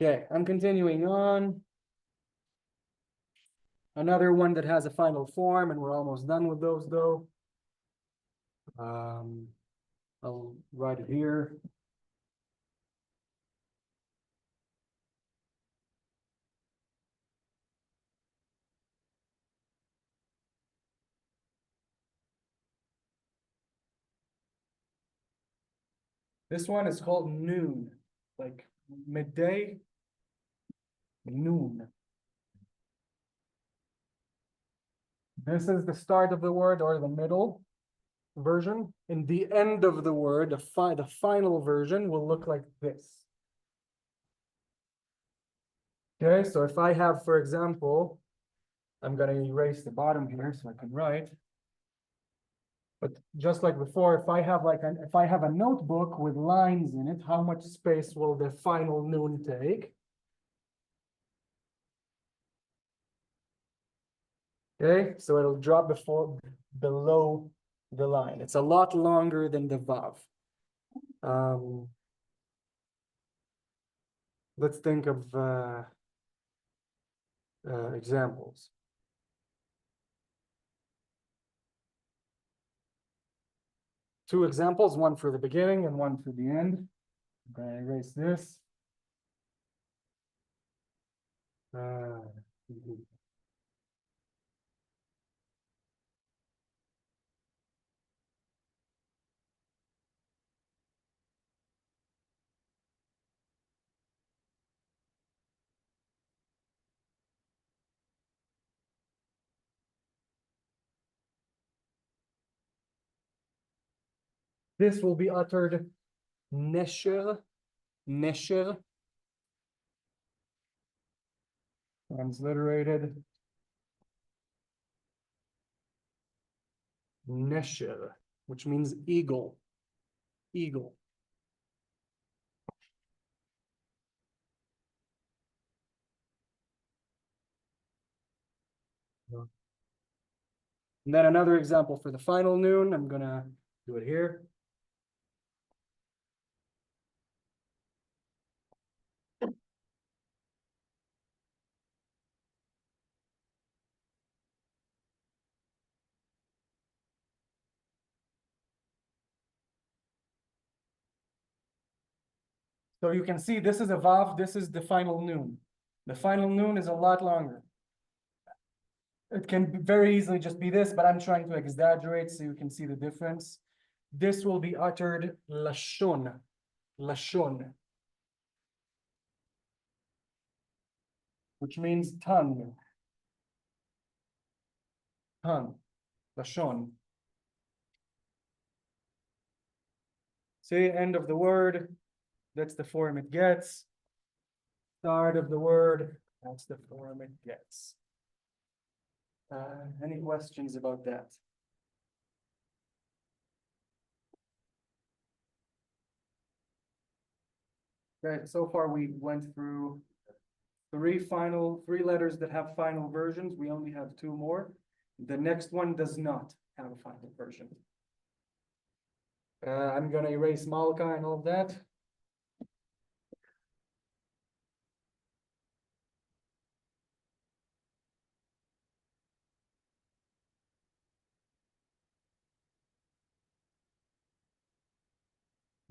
A: Okay, I'm continuing on. Another one that has a final form, and we're almost done with those though. I'll write it here. This one is called noon, like midday, noon. This is the start of the word or the middle version. In the end of the word, the final version will look like this. Okay, so if I have, for example, I'm gonna erase the bottom here so I can write. But just like before, if I have a notebook with lines in it, how much space will the final noon take? Okay, so it'll drop below the line. It's a lot longer than the vav. Let's think of examples. Two examples, one for the beginning and one for the end. I'm gonna erase this. This will be uttered nesher, nesher, nesher. Transliterated. Nesher, which means eagle, eagle. And then another example for the final noon, I'm gonna do it here. So you can see this is a vav, this is the final noon. The final noon is a lot longer. It can very easily just be this, but I'm trying to exaggerate so you can see the difference. This will be uttered lashon, lashon, which means tongue, tongue, lashon. See, end of the word, that's the form it gets. Start of the word, that's the form it gets. Any questions about that? Okay, so far we went through three letters that have final versions. We only have two more. The next one does not have a final version. I'm gonna erase Malka and all of that.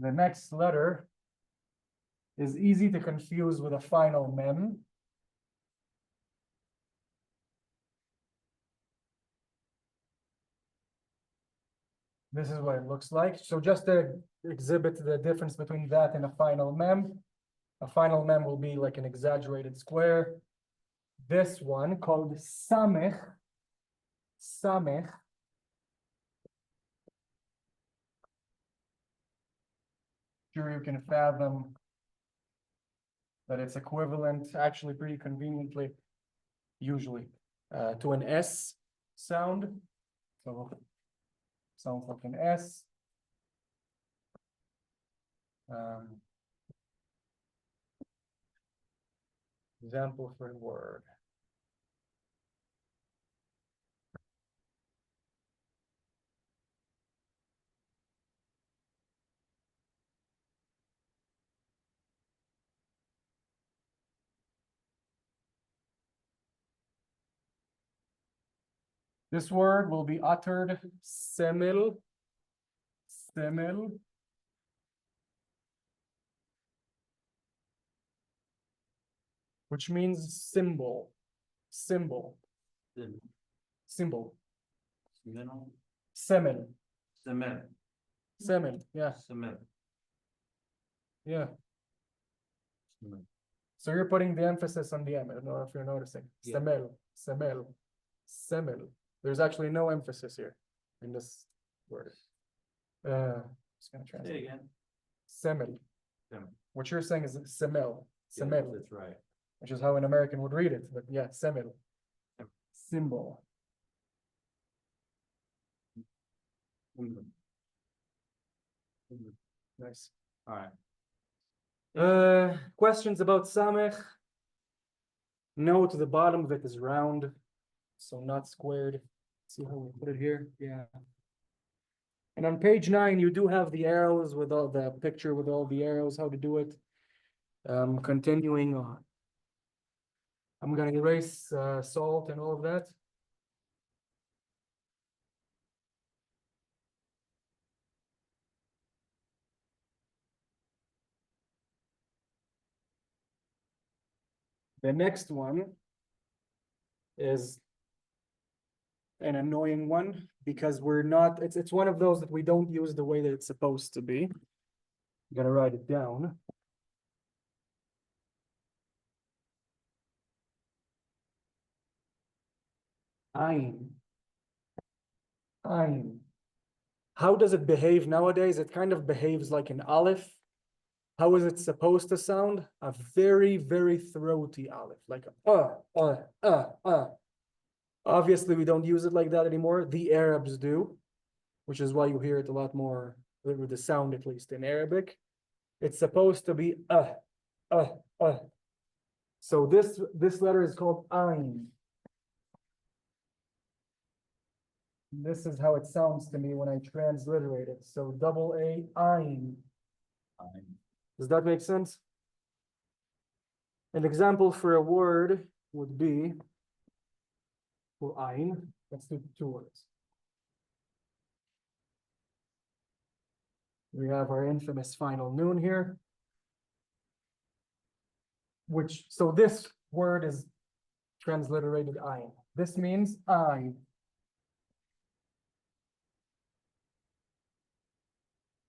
A: The next letter is easy to confuse with a final mem. This is what it looks like. So just to exhibit the difference between that and a final mem will be like an exaggerated square. This one called samech, samech, sure you can fathom that it's equivalent, actually pretty conveniently, usually, to an S sound. So sounds like an S. Example for a word. This word will be uttered semel, semel. Which means symbol, symbol,
C: Sim-
A: symbol,
C: Seminal,
A: semel,
C: cement,
A: semel, yeah,
C: cement.
A: yeah.
C: Cement.
A: So you're putting the emphasis on the M. I don't know if you're noticing.
C: Yeah.
A: Semel, semel, semel. There's actually no emphasis here in this word. Just gonna
C: Say
A: translate.
C: it again.
A: Semel.
C: Sem-
A: What you're saying is semel,
C: Yeah,
A: semel,
C: that's right.
A: which is how an American would read it. But yeah, semel,
C: Sem-
A: symbol.
C: Mm.
A: Nice.
C: All right.
A: Questions about Samech? Note the bottom of it is round, so not squared. See how we put it here? Yeah. And on page 9, you do have the arrows with all the picture with all the arrows, how to do it. Continuing on. I'm gonna erase salt and all of that. The next one is an annoying one because we're not, it's one of those that we don't use the way that it's supposed to be. I'm gonna write it down. Ein. Ein. How does it behave nowadays? It kind of behaves like an aleph. How is it supposed to sound? A very, very throaty aleph, like a. Obviously, we don't use it like that anymore. The Arabs do, which is why you hear it a lot more, with the sound at least in Arabic. It's supposed to be uh. So this letter is called ein. This is how it sounds to me when I transliterate it. So double A, ein. Does that make sense? An example for a word would be for ein. Let's do 2 words. We have our infamous final noon here. So this word is transliterated ein. This means I.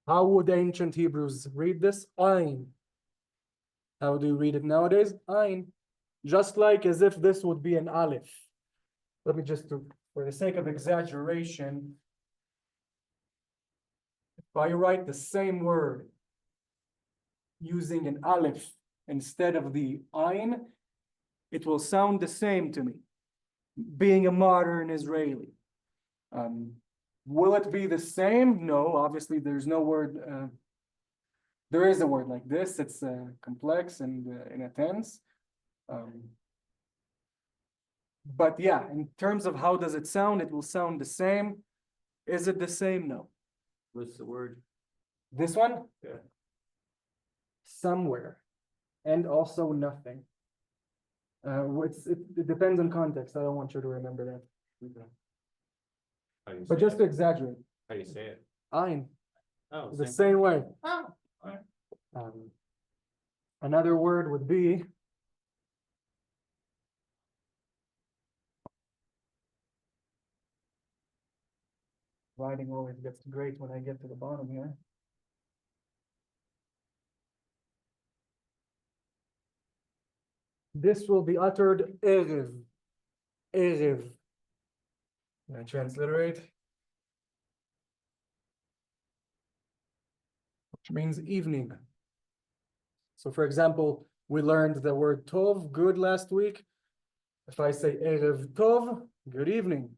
A: How would ancient Hebrews read this? Ein. How do you read it nowadays? Ein. Just like as if this would be an aleph. Let me just do, for the sake of exaggeration, if I write the same word using an aleph instead of the ein, it will sound the same to me, being a modern Israeli. Will it be the same? No, obviously there's no word. There is a word like this. It's complex and in a tense. But yeah, in terms of how does it sound, it will sound the same. Is it the same? No.
C: What's the word?
A: This one?
C: Yeah.
A: Somewhere. And also nothing. It depends on context. I don't want you to remember that.
C: Okay. How do you
A: But
C: say
A: just
C: it?
A: to exaggerate,
C: How do you say it?
A: ein,
C: Oh,
A: the same way.
C: Oh, all right.
A: Another word would be writing always gets great when I get to the bottom here. This will be uttered erev. Erev. Can I transliterate? which means evening. So for example, we learned the word tov, good, last week. If I say erev tov, good evening.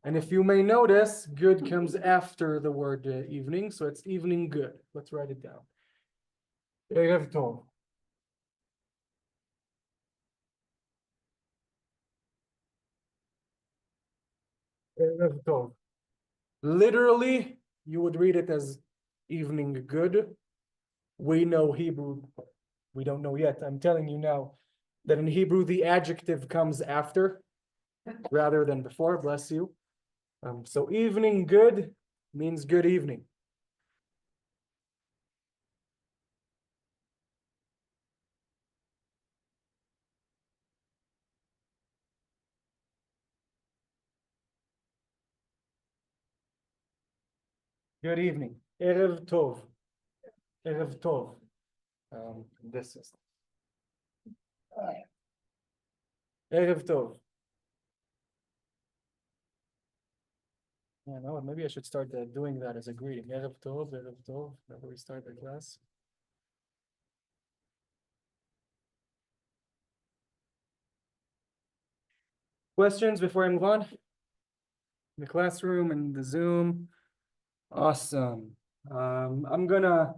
A: And if you may notice, good comes after the word evening, so it's evening good. Let's write it down. Erev tov. Erev tov. Literally, you would read it as evening good. We know Hebrew. We don't know yet. I'm telling you now that in Hebrew, the adjective comes after rather than before. Bless you. So evening good means good evening. Good evening. Erev tov. Erev tov. This is Erev tov. Yeah, no, maybe I should start doing that as a greeting. Erev tov, whenever we start the class. Questions before I move on? The classroom and the Zoom. Awesome. I'm gonna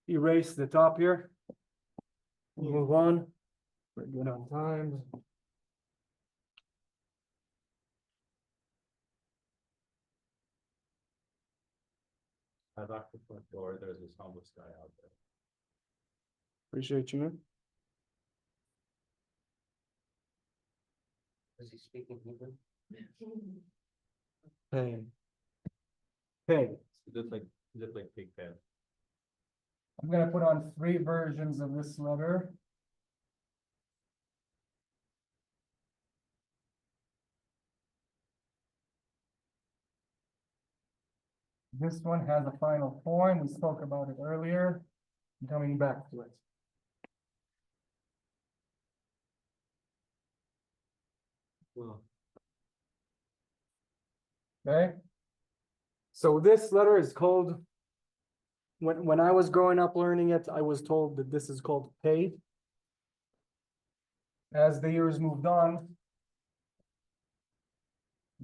A: erase the top here. Move on. We're good on time.
C: I locked the front door, there's this homeless guy out there.
A: Appreciate you, man.
D: Was he speaking Hebrew?
A: Hey. Hey.
C: He looked like Pig Pen.
A: I'm gonna put on 3 versions of this letter. This one has a final form. We spoke about it earlier. I'm coming back to it.
C: Well,
A: Okay. So this letter is called, when I was growing up learning it, I was told that this is called pay. As the years moved on,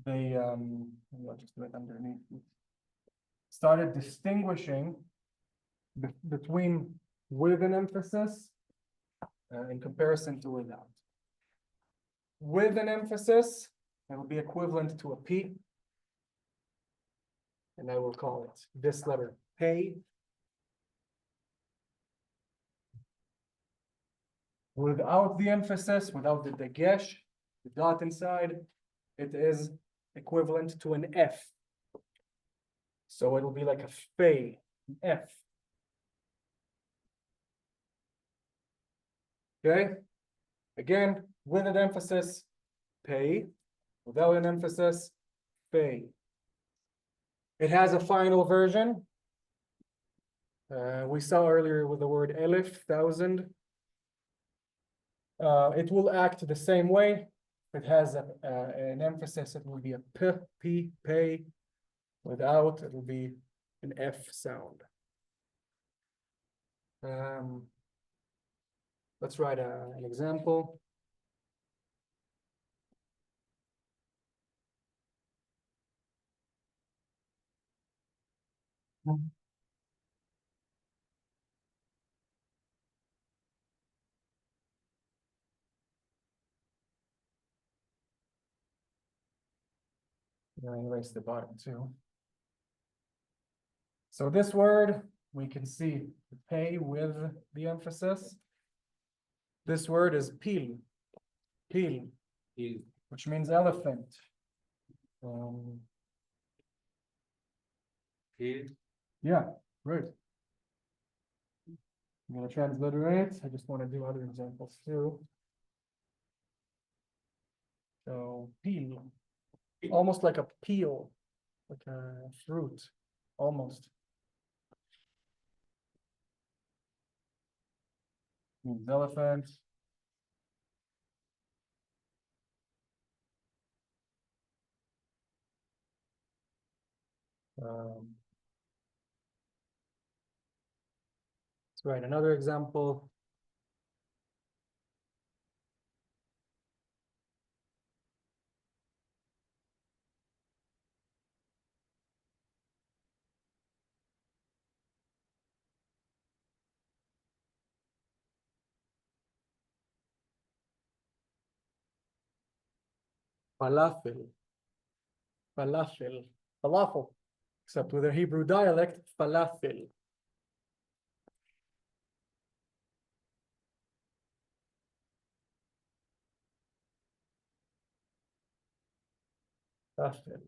A: they I'll just do it underneath. Started distinguishing between with an emphasis in comparison to without. With an emphasis, it will be equivalent to a P. And I will call it this letter pay. Without the emphasis, without the dagesh, the dot inside, it is equivalent to an F. So it'll be like a fey, an F. Okay? Again, with an emphasis, pay. Without an emphasis, pay. It has a final version. We saw earlier with the word Alef, 1,000. It will act the same way. It has an emphasis, it will be a P, pay. Without, it will be an F sound. Let's write an example. Erase the bottom too. So this word, we can see the pay with the emphasis. This word is pil, pil, which means elephant. Yeah, right. I'm gonna transliterate. I just want to do other examples too. So peel, almost like a peel, like a fruit, almost. Means elephant. write another example. Falafel. Falafel. Falafel. Except with a Hebrew dialect, falafel. Falafel.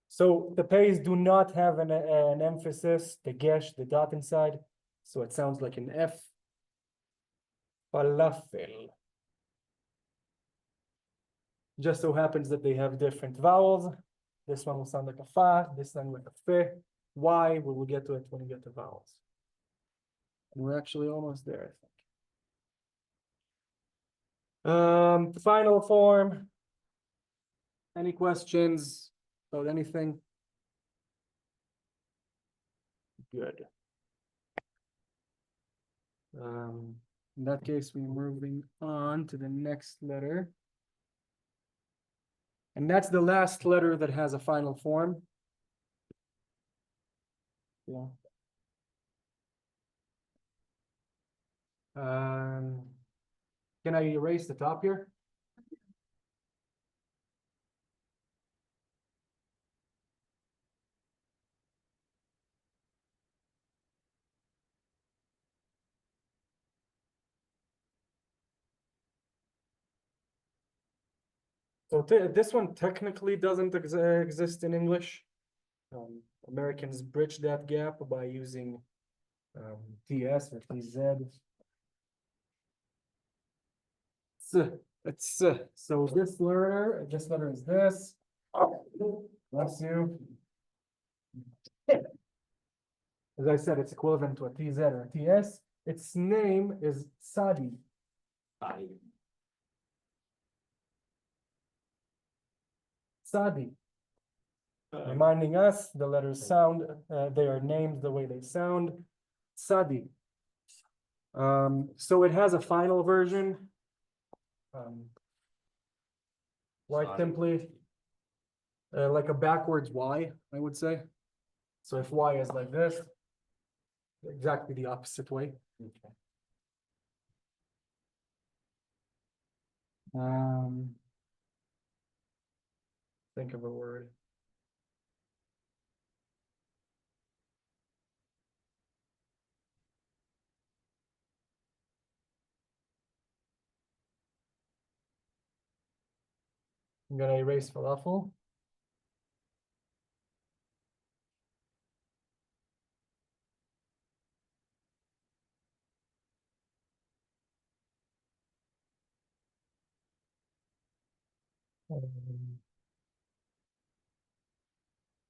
A: So the pays do not have an emphasis, the gesh, the dot inside. So it sounds like an F. Falafel. Just so happens that they have different vowels. This one will sound like a fa, this one like a fe. Why? We will get to it when we get to vowels. And we're actually almost there, I think. Final form. Any questions about anything? Good. In that case, we're moving on to the next letter. And that's the last letter that has a final form. Yeah. Can I erase the top here? So this one technically doesn't exist in English. Americans bridge that gap by using TS or TZ. So this letter is this. Bless you. As I said, it's equivalent to a TZ or a TS. Its name is Sadi. Sadi. Reminding us the letters sound, they are named the way they sound. Sadi. So it has a final version. Quite
C: Sadi.
A: simply, like a backwards Y, I would say. So if Y is like this, exactly the opposite way.
C: Okay.
A: Think of a word. I'm gonna erase falafel.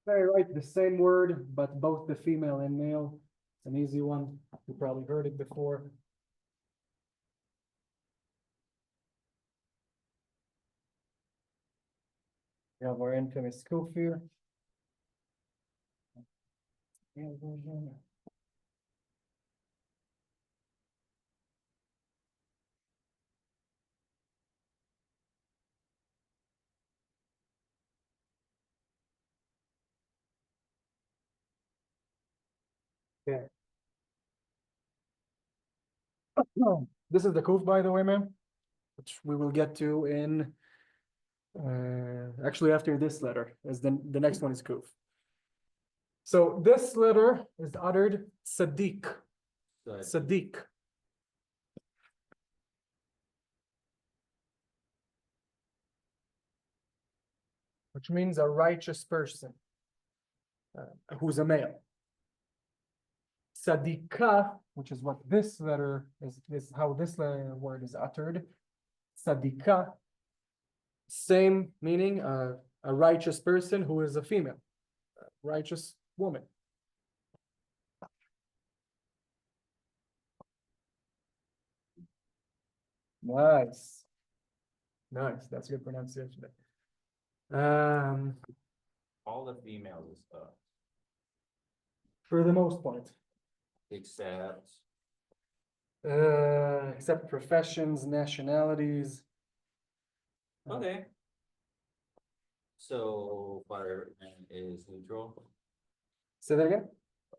A: Very right, the same word, but both the female and male. It's an easy one. You probably heard it before. We have our infamous scoop here. Male version. Okay. This is the kuf, by the way, ma'am, which we will get to in actually after this letter, as the next one is kuf. So this letter is uttered Sadiq. Sadiq. Which means a righteous person, who's a male. Sadika, which is what this letter is how this word is uttered. Sadika, same meaning, a righteous person who is a female, a righteous woman. Nice. Nice, that's good pronunciation.
C: All the females is
A: For the most part.
C: except
A: Except professions, nationalities.
C: Okay. So fireman is neutral,
A: Say that again?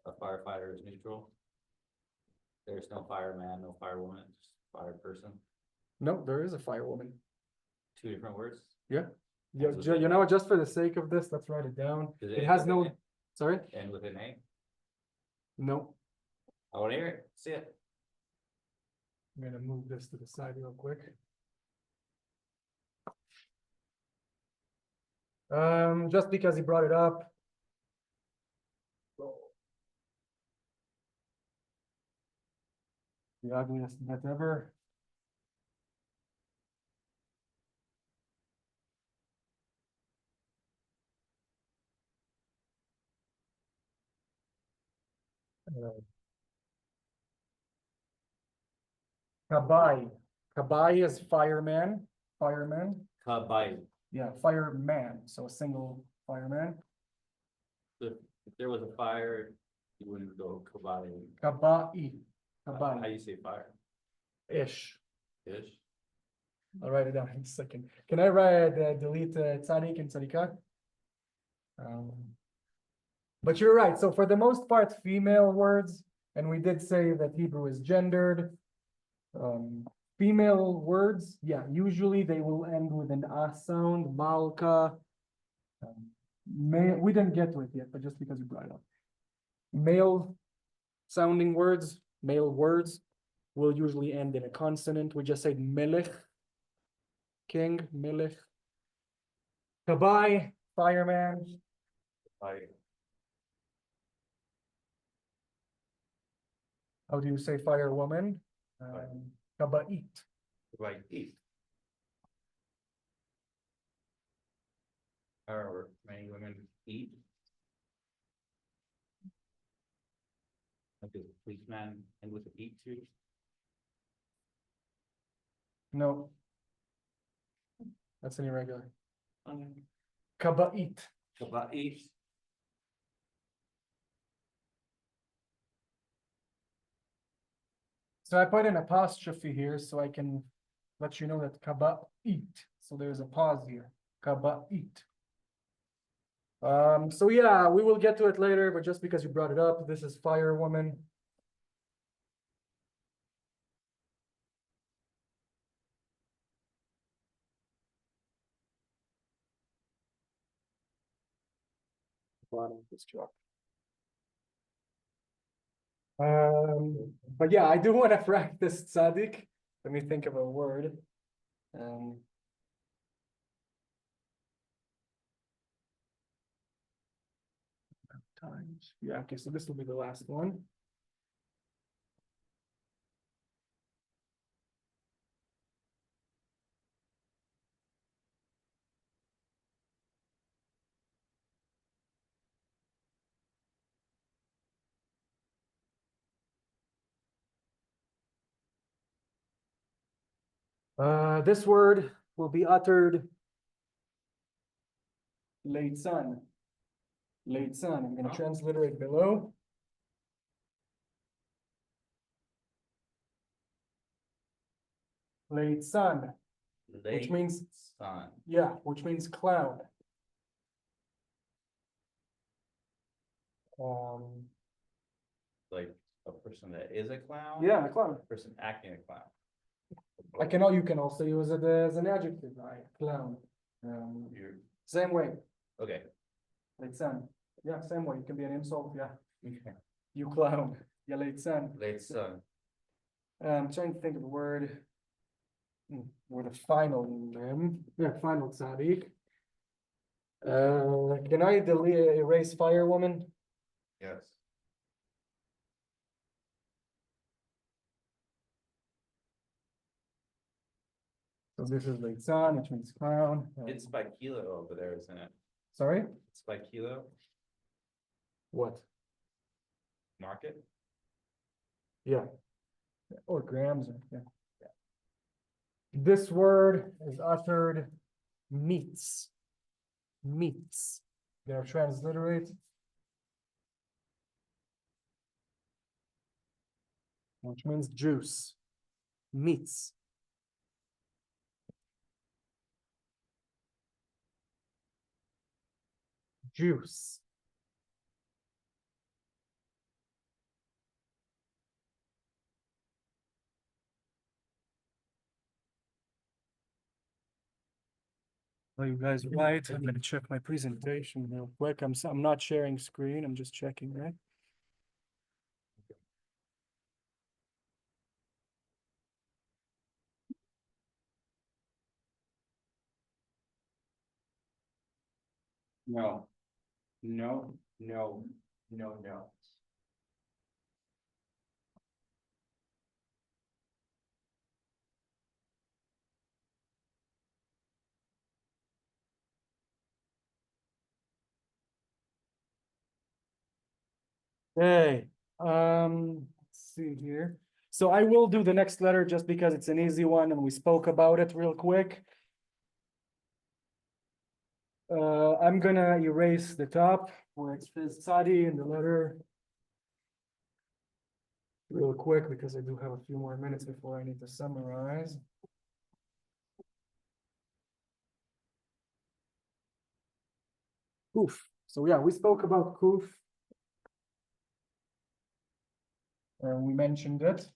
C: a firefighter is neutral. There's no fireman, no firewoman, just fire person,
A: No, there is a firewoman.
C: two different words.
A: You know what, just for the sake of this, let's write it down.
C: Does
A: It
C: end
A: has
C: with
A: no,
C: an
A: sorry?
C: A? End with an A?
A: No.
C: I wanna hear it, see it.
A: I'm gonna move this to the side real quick. Just because he brought it up. The ugliest net ever. Kabai. Kabai is fireman, fireman.
C: Kabai.
A: Yeah, fireman, so a single fireman.
C: If there was a fire, you wouldn't go kabai.
A: Kabai,
C: How
A: kabai,
C: you say fire?
A: ish.
C: Ish?
A: I'll write it down in a second. Can I write, delete tzadik and tzadika? But you're right. So for the most part, female words, and we did say that Hebrew is gendered. Female words, yeah, usually they will end with an a sound, malka. We didn't get to it yet, but just because you brought it up. Male sounding words, male words will usually end in a consonant. We just said melech, king, melech. Kabai, fireman.
C: Fire.
A: How do you say firewoman? Kabait.
C: Right, east. However, many women eat. Like a policeman and with an eat too.
A: No. That's an irregular. Kabait.
C: About east.
A: So I put an apostrophe here so I can let you know that kabait. So there's a pause here. Kabait. So yeah, we will get to it later, but just because you brought it up, this is firewoman. Bottom of this chart. But yeah, I do want to practice tzaddik. Let me think of a word. Times. Yeah, okay, so this will be the last one. This word will be uttered late sun. Late sun. I'm going to transliterate below. Late sun, which means
C: sun.
A: yeah, which means cloud.
C: Like a person that is a clown?
A: Yeah, a clown.
C: A person acting a clown.
A: You can also use it as an adjective, right? Clown.
C: You're,
A: Same way.
C: okay.
A: Late sun. Yeah, same way. It can be an insult. Yeah.
C: Okay.
A: You clown. Yeah, late sun.
C: Late sun.
A: I'm trying to think of a word. With a final name. Yeah, final tzaddik. Can I erase firewoman?
C: Yes.
A: So this is late sun, which means crown.
C: It's by kilo over there, isn't it?
A: Sorry?
C: It's by kilo
A: What?
C: market.
A: Yeah. Or grams. Yeah. This word is uttered meets. Meets. They're transliterate. which means juice, meats. Juice. Are you guys right? I'm gonna check my presentation real quick. I'm not sharing screen. I'm just checking, right?
H: No, no, no, no, no.
A: Okay, let's see here. So I will do the next letter just because it's an easy one and we spoke about it real quick. I'm gonna erase the top where it says Tzadi in the letter real quick because I do have a few more minutes before I need to summarize. Kuf. So yeah, we spoke about kuf. We mentioned it.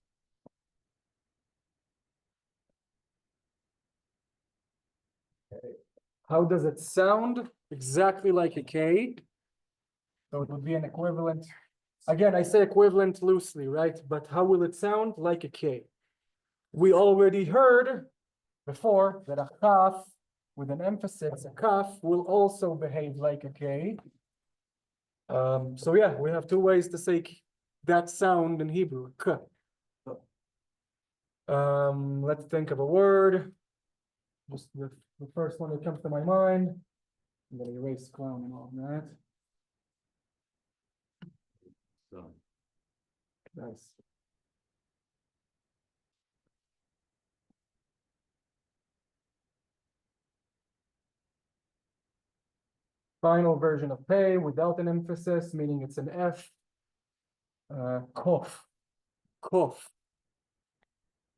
A: How does it sound? Exactly like a K. So it would be an equivalent. Again, I say equivalent loosely, right? But how will it sound? Like a K. We already heard before that a kaf with an emphasis, a kaf, will also behave like a K. So yeah, we have two ways to say that sound in Hebrew. K. Let's think of a word. Just the first one that comes to my mind. I'm gonna erase clown and all that.
C: So,
A: Nice. Final version of pay without an emphasis, meaning it's an F. Kof. Kof.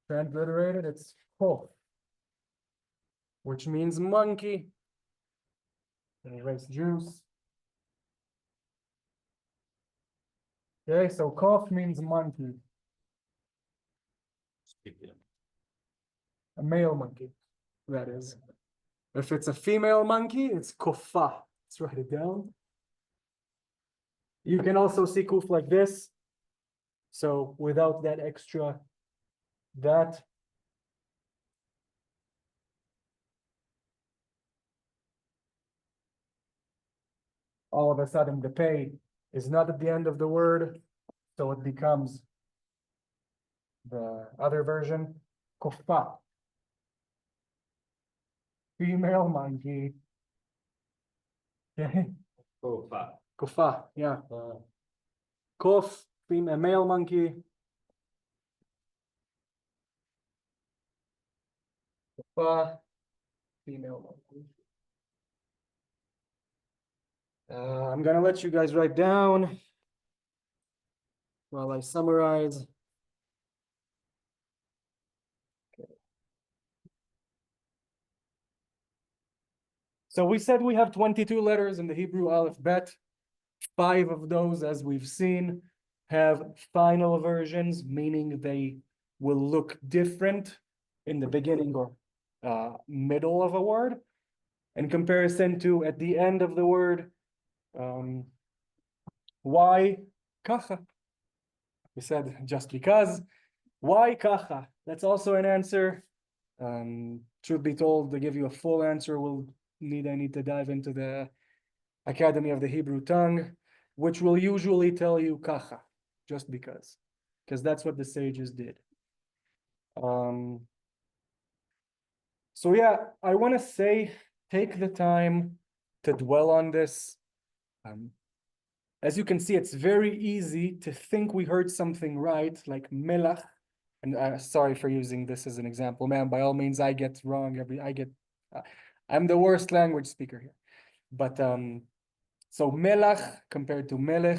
A: Transliterated, it's kof, which means monkey. And erase juice. Okay, so kof means monkey,
C: speak it.
A: a male monkey, that is. If it's a female monkey, it's kofa. Let's write it down. You can also see kuf like this. So without that extra, that. All of a sudden the pay is not at the end of the word, so it becomes the other version, kofa. Female monkey. Okay,
C: Kofa.
A: kofa, yeah. Kof, female, male monkey. Kofa, female monkey. I'm gonna let you guys write down while I summarize. So we said we have 22 letters in the Hebrew Alef-Bet. 5 of those, as we've seen, have final versions, meaning they will look different in the beginning or middle of a word, in comparison to at the end of the word. Why kacha? We said just because. Why kacha? That's also an answer. Truth be told, to give you a full answer, I need to dive into the Academy of the Hebrew Tongue, which will usually tell you kacha, just because that's what the sages did. So yeah, I want to say, take the time to dwell on this. As you can see, it's very easy to think we heard something right, like melach. And sorry for using this as an example, man. By all means, I get wrong. I'm the worst language speaker here. But so melach compared to melech.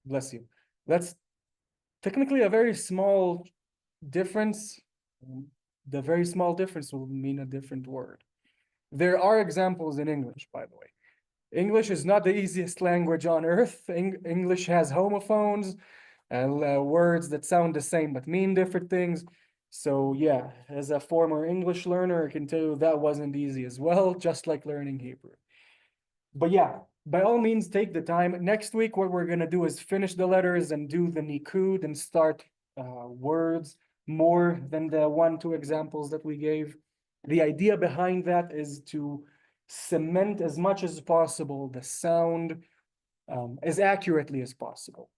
A: Bless you. Let's technically a very small difference. The very small difference will mean a different word. There are examples in English, by the way. English is not the easiest language on earth. English has homophones and words that sound the same but mean different things. So yeah, as a former English learner, I can tell you that wasn't easy as well, just like learning Hebrew. But yeah, by all means, take the time. Next week, what we're gonna do is finish the letters and do the Nikkud and start words more than the 1-2 examples that we gave. The idea behind that is to cement as much as possible the sound as accurately as possible.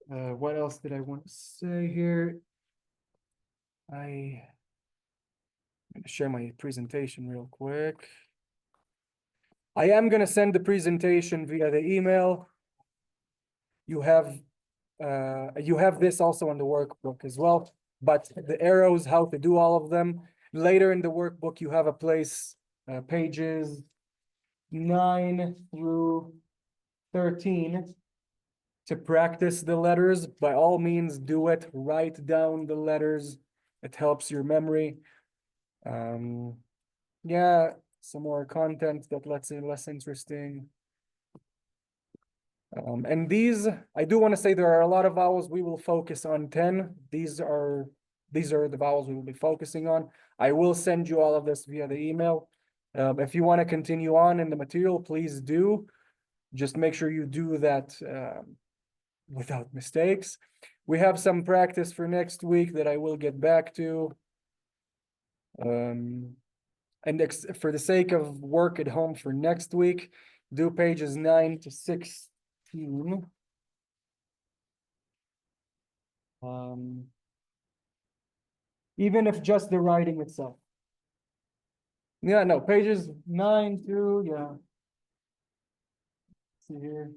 A: What else did I want to say here? I'm gonna share my presentation real quick. I am gonna send the presentation via the email. You have this also on the workbook as well, but the arrows, how to do all of them. Later in the workbook, you have a place, pages 9 through 13 to practice the letters. By all means, do it. Write down the letters. It helps your memory. Yeah, some more content that let's say less interesting. And these, I do want to say there are a lot of vowels. We will focus on 10. These are the vowels we will be focusing on. I will send you all of this via the email. If you want to continue on in the material, please do. Just make sure you do that without mistakes. We have some practice for next week that I will get back to. And for the sake of work at home for next week, do pages 9 to 16. Even if just the writing itself. Yeah, no, pages 9 through, yeah. See here.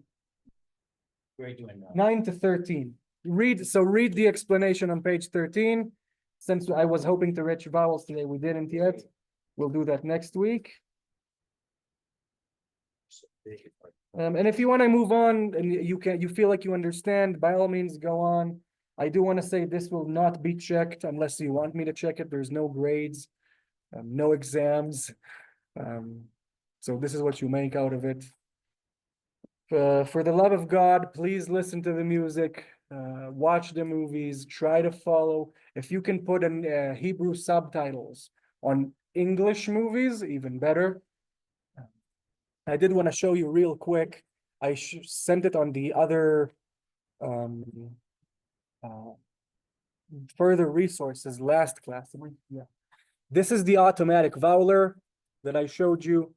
H: We're doing that.
A: 9 to 13. Read the explanation on page 13. Since I was hoping to reach vowels today, we didn't yet. We'll do that next week. And if you want to move on and you feel like you understand, by all means go on. I do want to say this will not be checked unless you want me to check it. There's no grades, no exams. So this is what you make out of it. For the love of God, please listen to the music, watch the movies, try to follow. If you can put in Hebrew subtitles on English movies, even better. I did want to show you real quick. I sent it on the other further resources last class. Yeah. This is the automatic voweler that I showed you.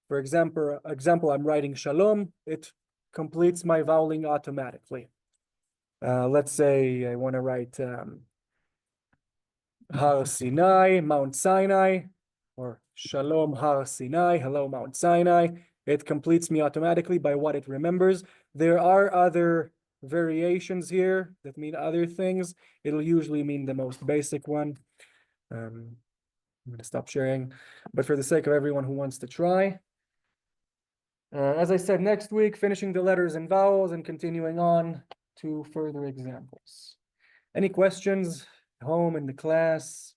A: For example, I'm writing Shalom. It completes my voweling automatically. Let's say I want to write Har Sinai, Mount Sinai, or Shalom Har Sinai, hello Mount Sinai. It completes me automatically by what it remembers. There are other variations here that mean other things. It'll usually mean the most basic one. I'm going to stop sharing, but for the sake of everyone who wants to try. As I said, next week, finishing the letters and vowels and continuing on to further examples. Any questions? Home in the class?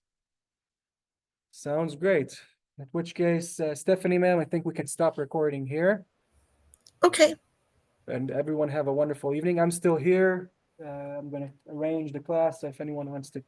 A: Sounds great. In which case, Stephanie, ma'am, I think we can stop recording here.
I: Okay.
A: And everyone have a wonderful evening. I'm still here. I'm going to arrange the class if anyone wants to